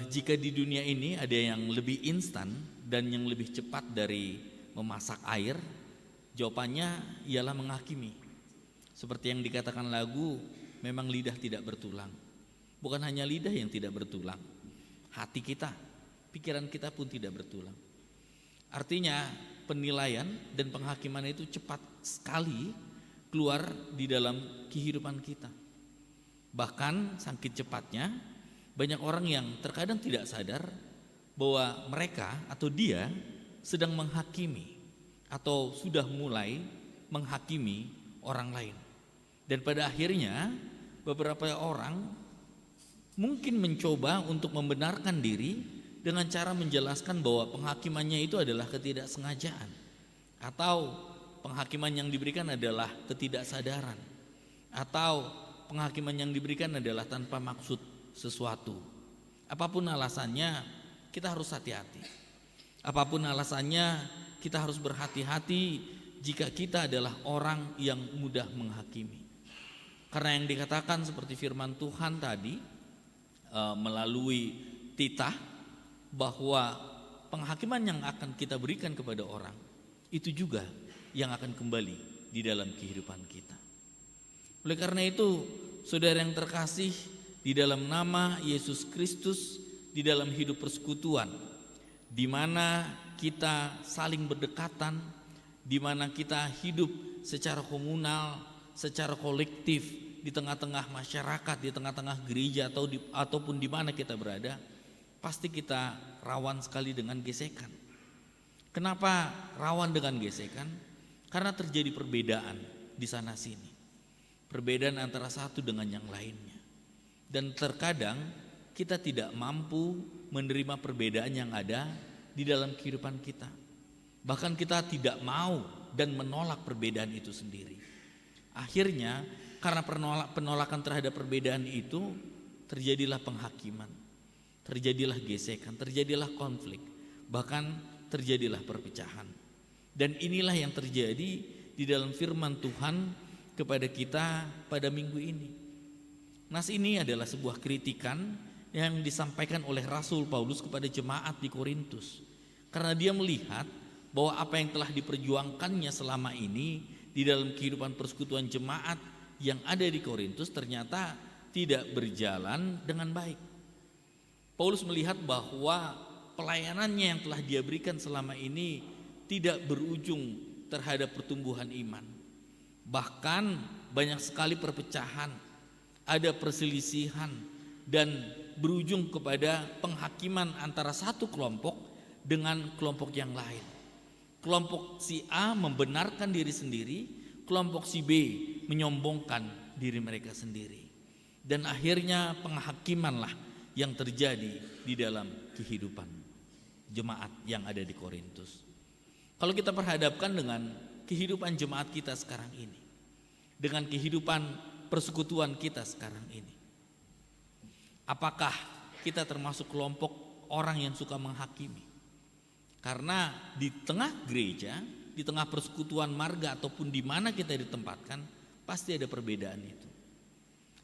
S5: Jika di dunia ini ada yang lebih instan dan yang lebih cepat dari memasak air, jawabannya ialah menghakimi. Seperti yang dikatakan lagu, memang lidah tidak bertulang. Bukan hanya lidah yang tidak bertulang, hati kita, pikiran kita pun tidak bertulang. Artinya penilaian dan penghakiman itu cepat sekali keluar di dalam kehidupan kita. Bahkan saking cepatnya, banyak orang yang terkadang tidak sadar bahwa mereka atau dia sedang menghakimi atau sudah mulai menghakimi orang lain. Dan pada akhirnya beberapa orang mungkin mencoba untuk membenarkan diri dengan cara menjelaskan bahwa penghakimannya itu adalah ketidaksengajaan, atau penghakiman yang diberikan adalah ketidaksadaran, atau penghakiman yang diberikan adalah tanpa maksud sesuatu. Apapun alasannya, kita harus hati-hati. Apapun alasannya, kita harus berhati-hati jika kita adalah orang yang mudah menghakimi. Karena yang dikatakan seperti firman Tuhan tadi melalui titah, bahwa penghakiman yang akan kita berikan kepada orang itu juga yang akan kembali di dalam kehidupan kita. Oleh karena itu, saudara yang terkasih, di dalam nama Yesus Kristus, di dalam hidup persekutuan, di mana kita saling berdekatan, di mana kita hidup secara komunal, secara kolektif di tengah-tengah masyarakat, di tengah-tengah gereja ataupun di mana kita berada, pasti kita rawan sekali dengan gesekan. Kenapa rawan dengan gesekan? Karena terjadi perbedaan di sana sini. Perbedaan antara satu dengan yang lainnya. Dan terkadang kita tidak mampu menerima perbedaan yang ada di dalam kehidupan kita. Bahkan kita tidak mau dan menolak perbedaan itu sendiri. Akhirnya karena penolakan terhadap perbedaan itu, terjadilah penghakiman, terjadilah gesekan, terjadilah konflik, bahkan terjadilah perpecahan. Dan inilah yang terjadi di dalam firman Tuhan kepada kita pada minggu ini. Nas ini adalah sebuah kritikan yang disampaikan oleh Rasul Paulus kepada jemaat di Korintus. Karena dia melihat bahwa apa yang telah diperjuangkannya selama ini di dalam kehidupan persekutuan jemaat yang ada di Korintus ternyata tidak berjalan dengan baik. Paulus melihat bahwa pelayanannya yang telah dia berikan selama ini tidak berujung terhadap pertumbuhan iman. Bahkan banyak sekali perpecahan, ada perselisihan, dan berujung kepada penghakiman antara satu kelompok dengan kelompok yang lain. Kelompok si A membenarkan diri sendiri, kelompok si B menyombongkan diri mereka sendiri. Dan akhirnya penghakimanlah yang terjadi di dalam kehidupan jemaat yang ada di Korintus. Kalau kita perhadapkan dengan kehidupan jemaat kita sekarang ini, dengan kehidupan persekutuan kita sekarang ini, apakah kita termasuk kelompok orang yang suka menghakimi? Karena di tengah gereja, di tengah persekutuan marga ataupun di mana kita ditempatkan, pasti ada perbedaan itu.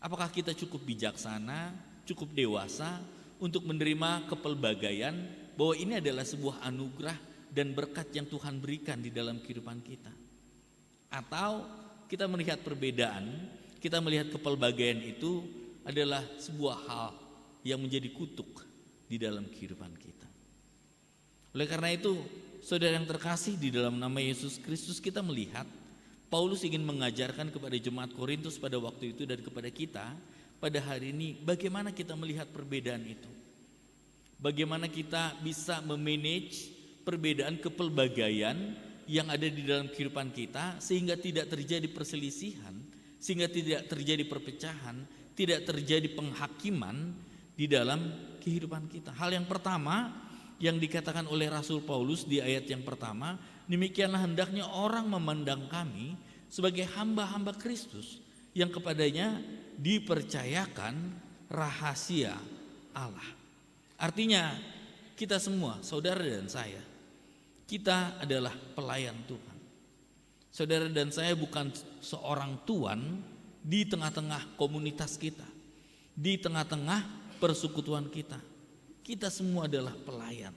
S5: Apakah kita cukup bijaksana, cukup dewasa untuk menerima kepelbagaian bahwa ini adalah sebuah anugerah dan berkat yang Tuhan berikan di dalam kehidupan kita? Atau kita melihat perbedaan, kita melihat kepelbagaian itu adalah sebuah hal yang menjadi kutuk di dalam kehidupan kita. Oleh karena itu, saudara yang terkasih, di dalam nama Yesus Kristus kita melihat Paulus ingin mengajarkan kepada jemaat Korintus pada waktu itu dan kepada kita pada hari ini bagaimana kita melihat perbedaan itu. Bagaimana kita bisa memanage perbedaan kepelbagaian yang ada di dalam kehidupan kita sehingga tidak terjadi perselisihan, sehingga tidak terjadi perpecahan, tidak terjadi penghakiman di dalam kehidupan kita. Hal yang pertama yang dikatakan oleh Rasul Paulus di ayat yang pertama, demikianlah hendaknya orang memandang kami sebagai hamba-hamba Kristus yang kepadanya dipercayakan rahasia Allah. Artinya kita semua, saudara dan saya, kita adalah pelayan Tuhan. Saudara dan saya bukan seorang tuan di tengah-tengah komunitas kita, di tengah-tengah persekutuan kita. Kita semua adalah pelayan.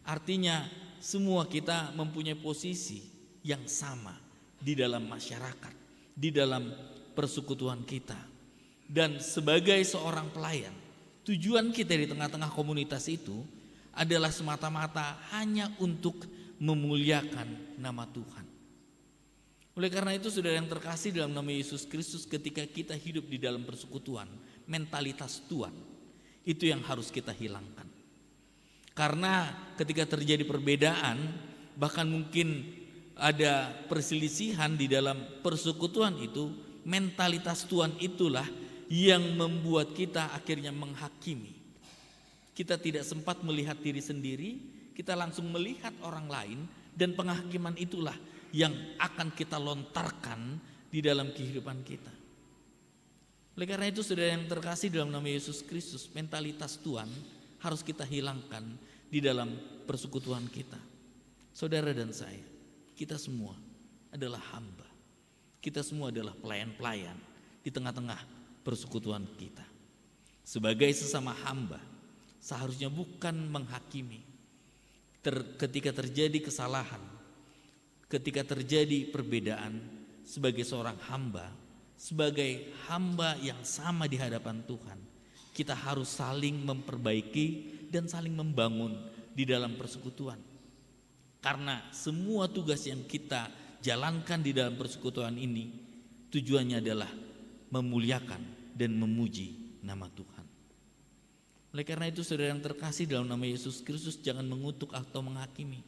S5: Artinya semua kita mempunyai posisi yang sama di dalam masyarakat, di dalam persekutuan kita. Dan sebagai seorang pelayan, tujuan kita di tengah-tengah komunitas itu adalah semata-mata hanya untuk memuliakan nama Tuhan. Oleh karena itu, saudara yang terkasih dalam nama Yesus Kristus, ketika kita hidup di dalam persekutuan, mentalitas tuan itu yang harus kita hilangkan. Karena ketika terjadi perbedaan, bahkan mungkin ada perselisihan di dalam persekutuan itu, mentalitas tuan itulah yang membuat kita akhirnya menghakimi. Kita tidak sempat melihat diri sendiri, kita langsung melihat orang lain, dan penghakiman itulah yang akan kita lontarkan di dalam kehidupan kita. Oleh karena itu, saudara yang terkasih dalam nama Yesus Kristus, mentalitas tuan harus kita hilangkan di dalam persekutuan kita. Saudara dan saya, kita semua adalah hamba. Kita semua adalah pelayan-pelayan di tengah-tengah persekutuan kita. Sebagai sesama hamba, seharusnya bukan menghakimi. Ketika terjadi kesalahan, ketika terjadi perbedaan, sebagai seorang hamba, sebagai hamba yang sama di hadapan Tuhan, kita harus saling memperbaiki dan saling membangun di dalam persekutuan. Karena semua tugas yang kita jalankan di dalam persekutuan ini tujuannya adalah memuliakan dan memuji nama Tuhan. Oleh karena itu, saudara yang terkasih dalam nama Yesus Kristus, jangan mengutuk atau menghakimi.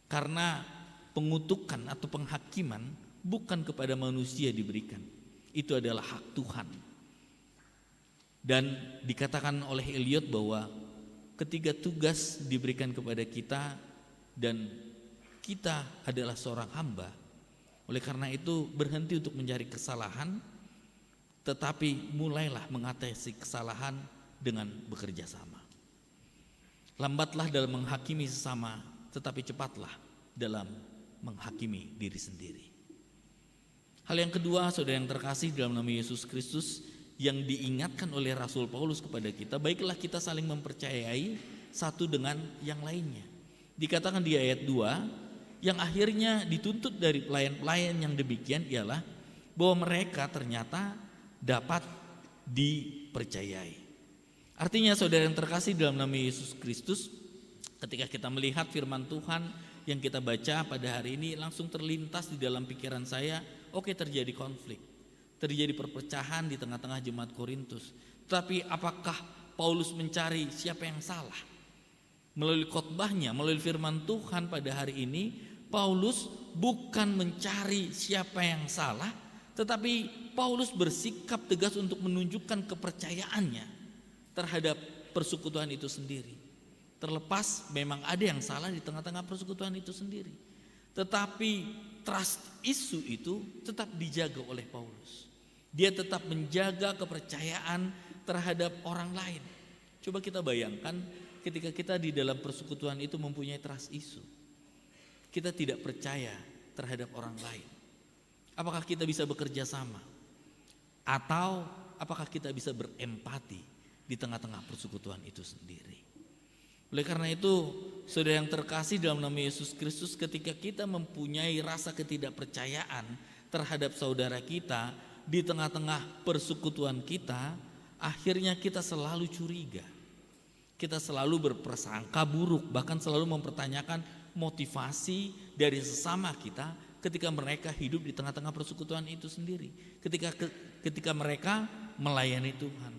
S5: Karena pengutukan atau penghakiman bukan kepada manusia diberikan. Itu adalah hak Tuhan. Dan dikatakan oleh Eliot bahwa ketika tugas diberikan kepada kita dan kita adalah seorang hamba, oleh karena itu berhenti untuk mencari kesalahan, tetapi mulailah mengatasi kesalahan dengan bekerja sama. Lambatlah dalam menghakimi sesama, tetapi cepatlah dalam menghakimi diri sendiri. Hal yang kedua, saudara yang terkasih dalam nama Yesus Kristus, yang diingatkan oleh Rasul Paulus kepada kita, baiklah kita saling mempercayai satu dengan yang lainnya. Dikatakan di ayat 2, yang akhirnya dituntut dari pelayan-pelayan yang demikian ialah bahwa mereka ternyata dapat dipercayai. Artinya, saudara yang terkasih dalam nama Yesus Kristus, ketika kita melihat firman Tuhan yang kita baca pada hari ini, langsung terlintas di dalam pikiran saya, Oke, terjadi konflik, terjadi perpecahan di tengah-tengah jemaat Korintus. Tapi apakah Paulus mencari siapa yang salah? Melalui khotbahnya, melalui firman Tuhan pada hari ini, Paulus bukan mencari siapa yang salah, tetapi Paulus bersikap tegas untuk menunjukkan kepercayaannya terhadap persekutuan itu sendiri. Terlepas memang ada yang salah di tengah-tengah persekutuan itu sendiri, tetapi trust issue itu tetap dijaga oleh Paulus. Dia tetap menjaga kepercayaan terhadap orang lain. Coba kita bayangkan ketika kita di dalam persekutuan itu mempunyai trust issue, kita tidak percaya terhadap orang lain. Apakah kita bisa bekerja sama? Atau apakah kita bisa berempati di tengah-tengah persekutuan itu sendiri? Oleh karena itu, saudara yang terkasih dalam nama Yesus Kristus, ketika kita mempunyai rasa ketidakpercayaan terhadap saudara kita di tengah-tengah persekutuan kita, akhirnya kita selalu curiga. Kita selalu berprasangka buruk, bahkan selalu mempertanyakan motivasi dari sesama kita ketika mereka hidup di tengah-tengah persekutuan itu sendiri, ketika mereka melayani Tuhan.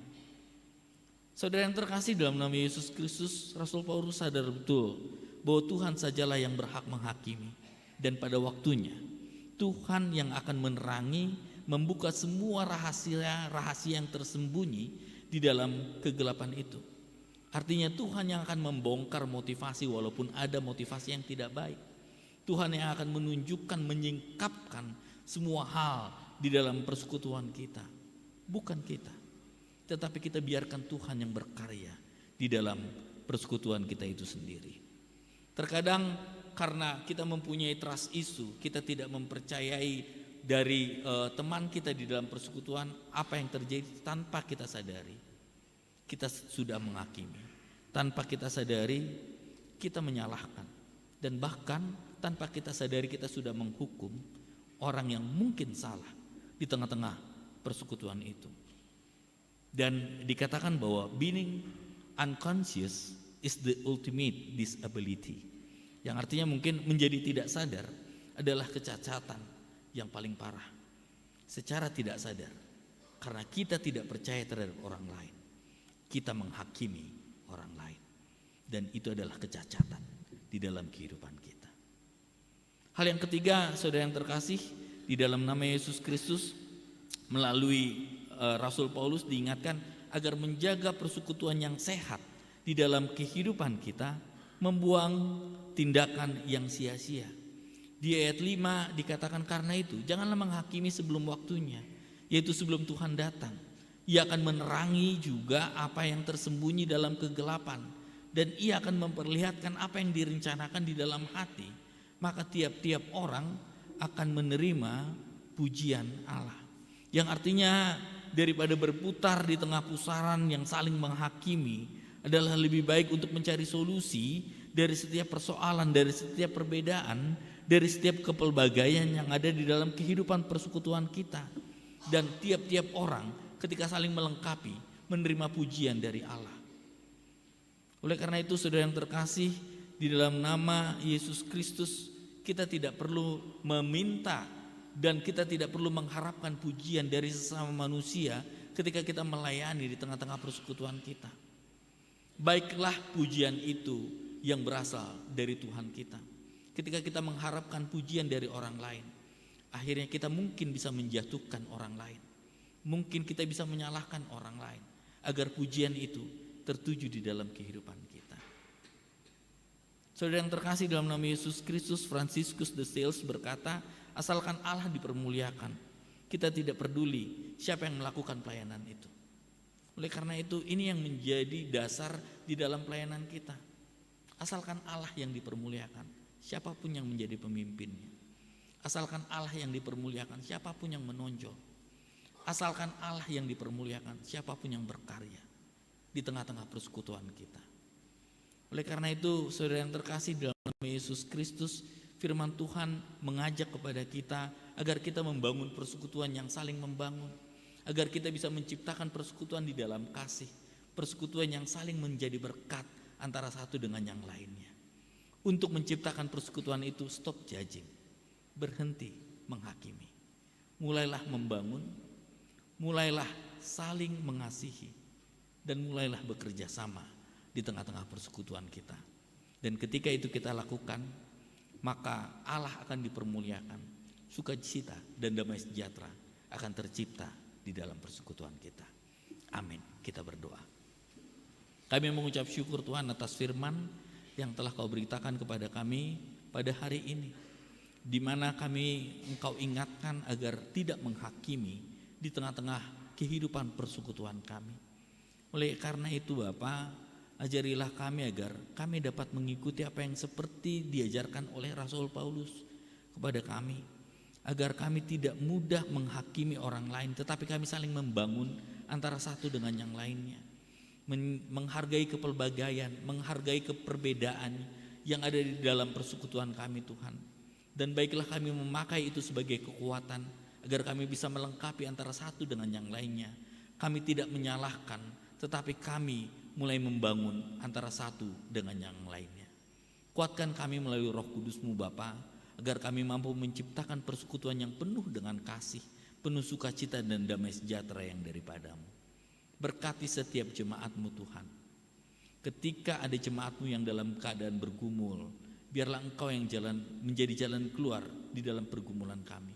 S5: Saudara yang terkasih dalam nama Yesus Kristus, Rasul Paulus sadar betul bahwa Tuhan sajalah yang berhak menghakimi, dan pada waktunya Tuhan yang akan menerangi, membuka semua rahasia yang tersembunyi di dalam kegelapan itu. Artinya Tuhan yang akan membongkar motivasi walaupun ada motivasi yang tidak baik. Tuhan yang akan menunjukkan, menyingkapkan semua hal di dalam persekutuan kita. Bukan kita, tetapi kita biarkan Tuhan yang berkarya di dalam persekutuan kita itu sendiri. Terkadang karena kita mempunyai trust issue, kita tidak mempercayai dari teman kita di dalam persekutuan, apa yang terjadi tanpa kita sadari. Kita sudah menghakimi, tanpa kita sadari kita menyalahkan, dan bahkan tanpa kita sadari kita sudah menghukum orang yang mungkin salah di tengah-tengah persekutuan itu. Dan dikatakan bahwa being unconscious is the ultimate disability, yang artinya mungkin menjadi tidak sadar adalah kecacatan yang paling parah. Secara tidak sadar, karena kita tidak percaya terhadap orang lain, kita menghakimi orang lain, dan itu adalah kecacatan di dalam kehidupan kita. Hal yang ketiga, saudara yang terkasih, di dalam nama Yesus Kristus, melalui Rasul Paulus diingatkan agar menjaga persekutuan yang sehat di dalam kehidupan kita, membuang tindakan yang sia-sia. Di ayat 5 dikatakan, karena itu janganlah menghakimi sebelum waktunya, yaitu sebelum Tuhan datang. Ia akan menerangi juga apa yang tersembunyi dalam kegelapan, dan ia akan memperlihatkan apa yang direncanakan di dalam hati. Maka tiap-tiap orang akan menerima pujian Allah. Yang artinya daripada berputar di tengah pusaran yang saling menghakimi, adalah lebih baik untuk mencari solusi dari setiap persoalan, dari setiap perbedaan, dari setiap kepelbagaian yang ada di dalam kehidupan persekutuan kita. Dan tiap-tiap orang ketika saling melengkapi menerima pujian dari Allah. Oleh karena itu, saudara yang terkasih, di dalam nama Yesus Kristus kita tidak perlu meminta dan kita tidak perlu mengharapkan pujian dari sesama manusia ketika kita melayani di tengah-tengah persekutuan kita. Baiklah pujian itu yang berasal dari Tuhan kita. Ketika kita mengharapkan pujian dari orang lain, akhirnya kita mungkin bisa menjatuhkan orang lain. Mungkin kita bisa menyalahkan orang lain agar pujian itu tertuju di dalam kehidupan kita. Saudara yang terkasih dalam nama Yesus Kristus, Franciscus de Sales berkata, asalkan Allah dipermuliakan, kita tidak peduli siapa yang melakukan pelayanan itu. Oleh karena itu, ini yang menjadi dasar di dalam pelayanan kita. Asalkan Allah yang dipermuliakan, siapapun yang menjadi pemimpinnya. Asalkan Allah yang dipermuliakan, siapapun yang menonjol. Asalkan Allah yang dipermuliakan, siapapun yang berkarya di tengah-tengah persekutuan kita. Oleh karena itu, saudara yang terkasih dalam nama Yesus Kristus, firman Tuhan mengajak kepada kita agar kita membangun persekutuan yang saling membangun, agar kita bisa menciptakan persekutuan di dalam kasih, persekutuan yang saling menjadi berkat antara satu dengan yang lainnya. Untuk menciptakan persekutuan itu, stop judging, berhenti menghakimi. mulailah membangun, mulailah saling mengasihi, dan mulailah bekerja sama di tengah-tengah persekutuan kita. Dan ketika itu kita lakukan, maka Allah akan dipermuliakan, sukacita dan damai sejahtera akan tercipta di dalam persekutuan kita. Amin. Kita berdoa. Kami mengucap syukur Tuhan atas firman yang telah Kau beritakan kepada kami pada hari ini, di mana Engkau ingatkan agar tidak menghakimi di tengah-tengah kehidupan persekutuan kami. Oleh karena itu Bapa, ajarilah kami agar kami dapat mengikuti apa yang seperti diajarkan oleh Rasul Paulus kepada kami, agar kami tidak mudah menghakimi orang lain, tetapi kami saling membangun antara satu dengan yang lainnya, menghargai kepelbagaian, menghargai keperbedaan yang ada di dalam persekutuan kami Tuhan. Dan baiklah kami memakai itu sebagai kekuatan agar kami bisa melengkapi antara satu dengan yang lainnya. Kami tidak menyalahkan, tetapi kami mulai membangun antara satu dengan yang lainnya. Kuatkan kami melalui Roh Kudus-Mu Bapa, agar kami mampu menciptakan persekutuan yang penuh dengan kasih, penuh sukacita dan damai sejahtera yang daripada-Mu. Berkati setiap jemaat-Mu Tuhan. Ketika ada jemaat-Mu yang dalam keadaan bergumul, biarlah Engkau yang menjadi jalan keluar di dalam pergumulan kami.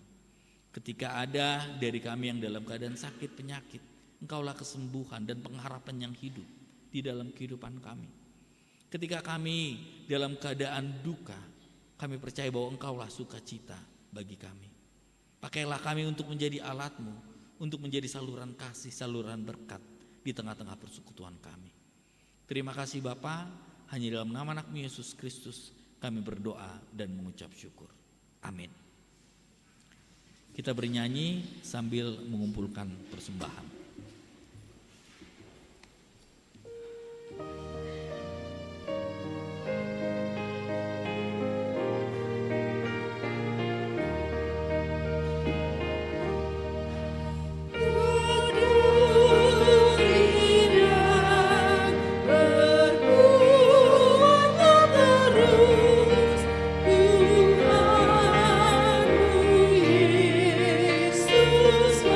S5: Ketika ada dari kami yang dalam keadaan sakit penyakit, Engkaulah kesembuhan dan pengharapan yang hidup di dalam kehidupan kami. Ketika kami dalam keadaan duka, kami percaya bahwa Engkaulah sukacita bagi kami. Pakailah kami untuk menjadi alat-Mu, untuk menjadi saluran kasih, saluran berkat di tengah-tengah persekutuan kami. Terima kasih Bapa, hanya dalam nama anak-Mu Yesus Kristus kami berdoa dan mengucap syukur. Amin. Kita bernyanyi sambil mengumpulkan persembahan.
S6: Yesus,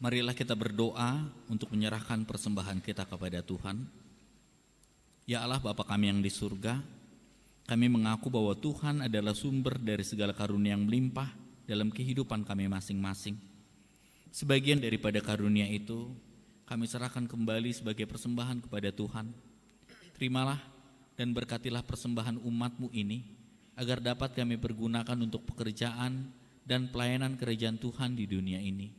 S5: Marilah kita berdoa untuk menyerahkan persembahan kita kepada Tuhan. Ya Allah Bapa kami yang di surga, kami mengaku bahwa Tuhan adalah sumber dari segala karunia yang melimpah dalam kehidupan kami masing-masing. Sebagian daripada karunia itu kami serahkan kembali sebagai persembahan kepada Tuhan. Terimalah dan berkatilah persembahan umat-Mu ini, agar dapat kami pergunakan untuk pekerjaan dan pelayanan kerajaan Tuhan di dunia ini.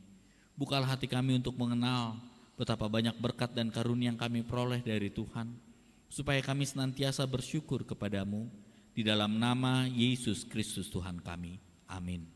S5: Bukalah hati kami untuk mengenal betapa banyak berkat dan karunia yang kami peroleh dari Tuhan, supaya kami senantiasa bersyukur kepadamu, di dalam nama Yesus Kristus Tuhan kami. Amin.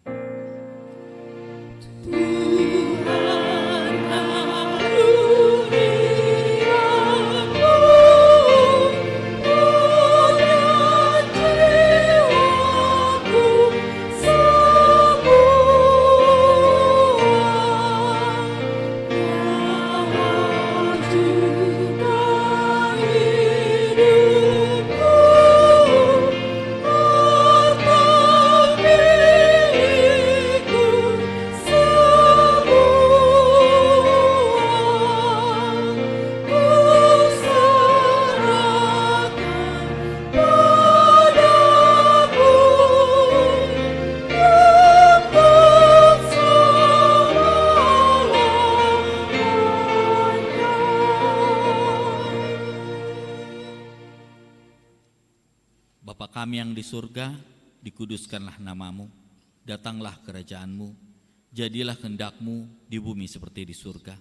S5: Bapa kami yang di surga, dikuduskanlah namamu, datanglah kerajaanmu, jadilah kehendak-Mu di bumi seperti di surga.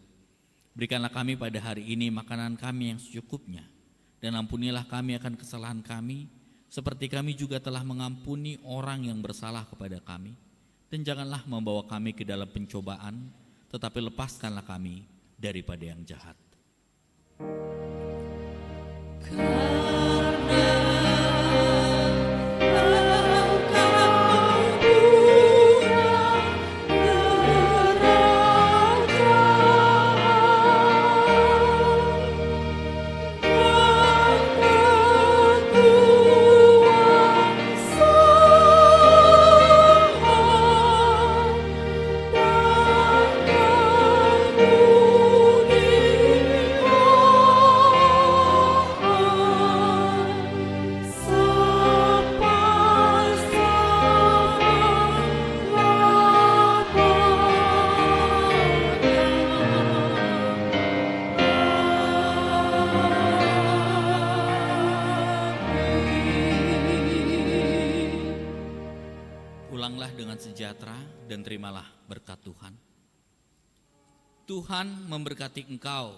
S5: Berikanlah kami pada hari ini makanan kami yang secukupnya, dan ampunilah kami akan kesalahan kami, seperti kami juga telah mengampuni orang yang bersalah kepada kami. Dan janganlah membawa kami ke dalam pencobaan, tetapi lepaskanlah kami daripada yang jahat. Pulanglah dengan sejahtera dan terimalah berkat Tuhan. Tuhan memberkati engkau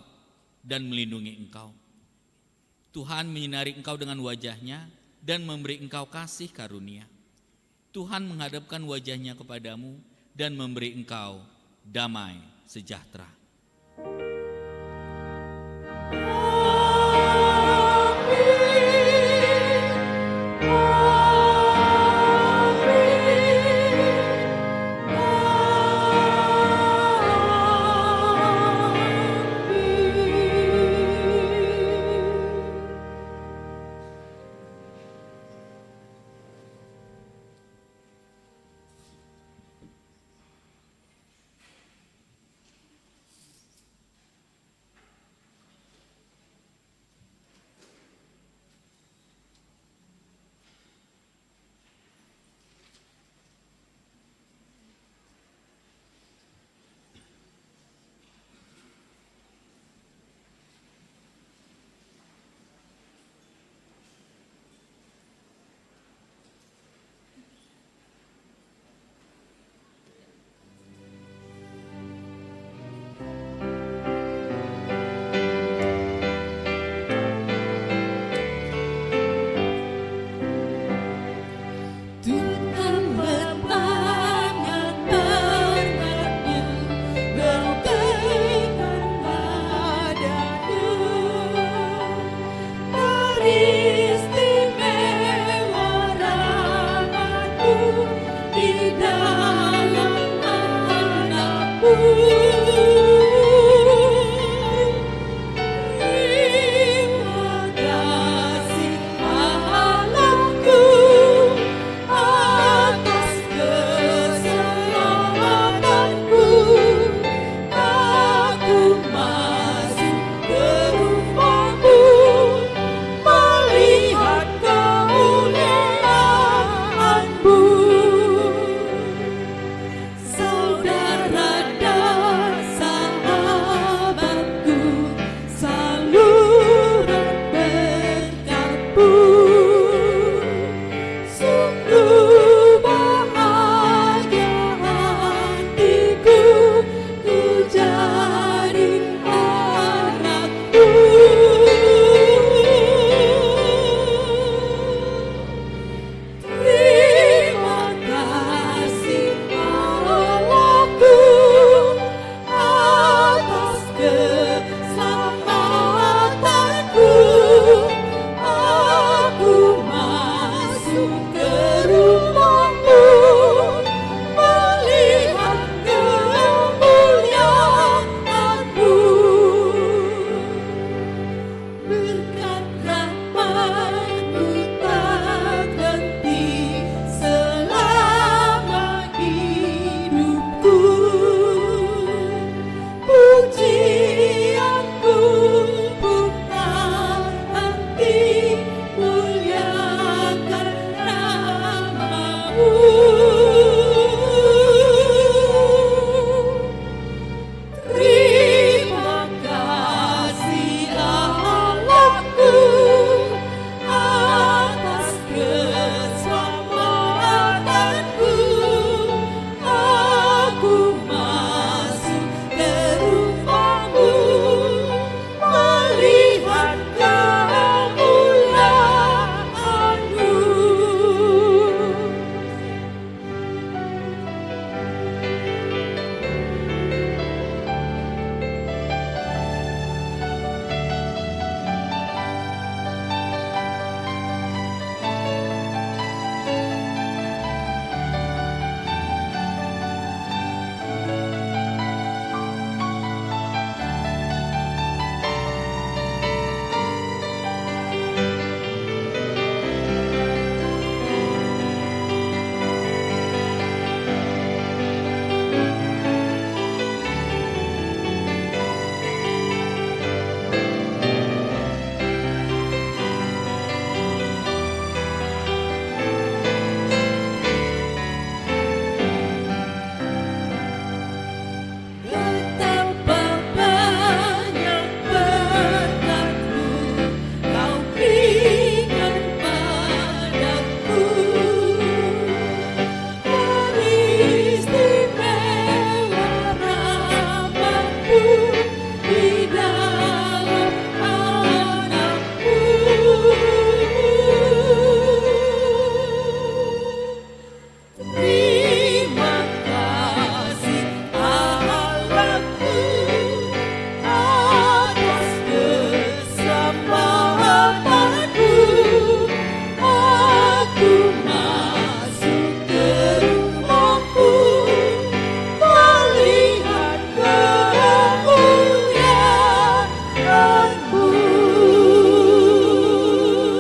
S5: dan melindungi engkau. Tuhan menyinari engkau dengan wajah-Nya dan memberi engkau kasih karunia. Tuhan menghadapkan wajah-Nya kepadamu dan memberi engkau damai sejahtera.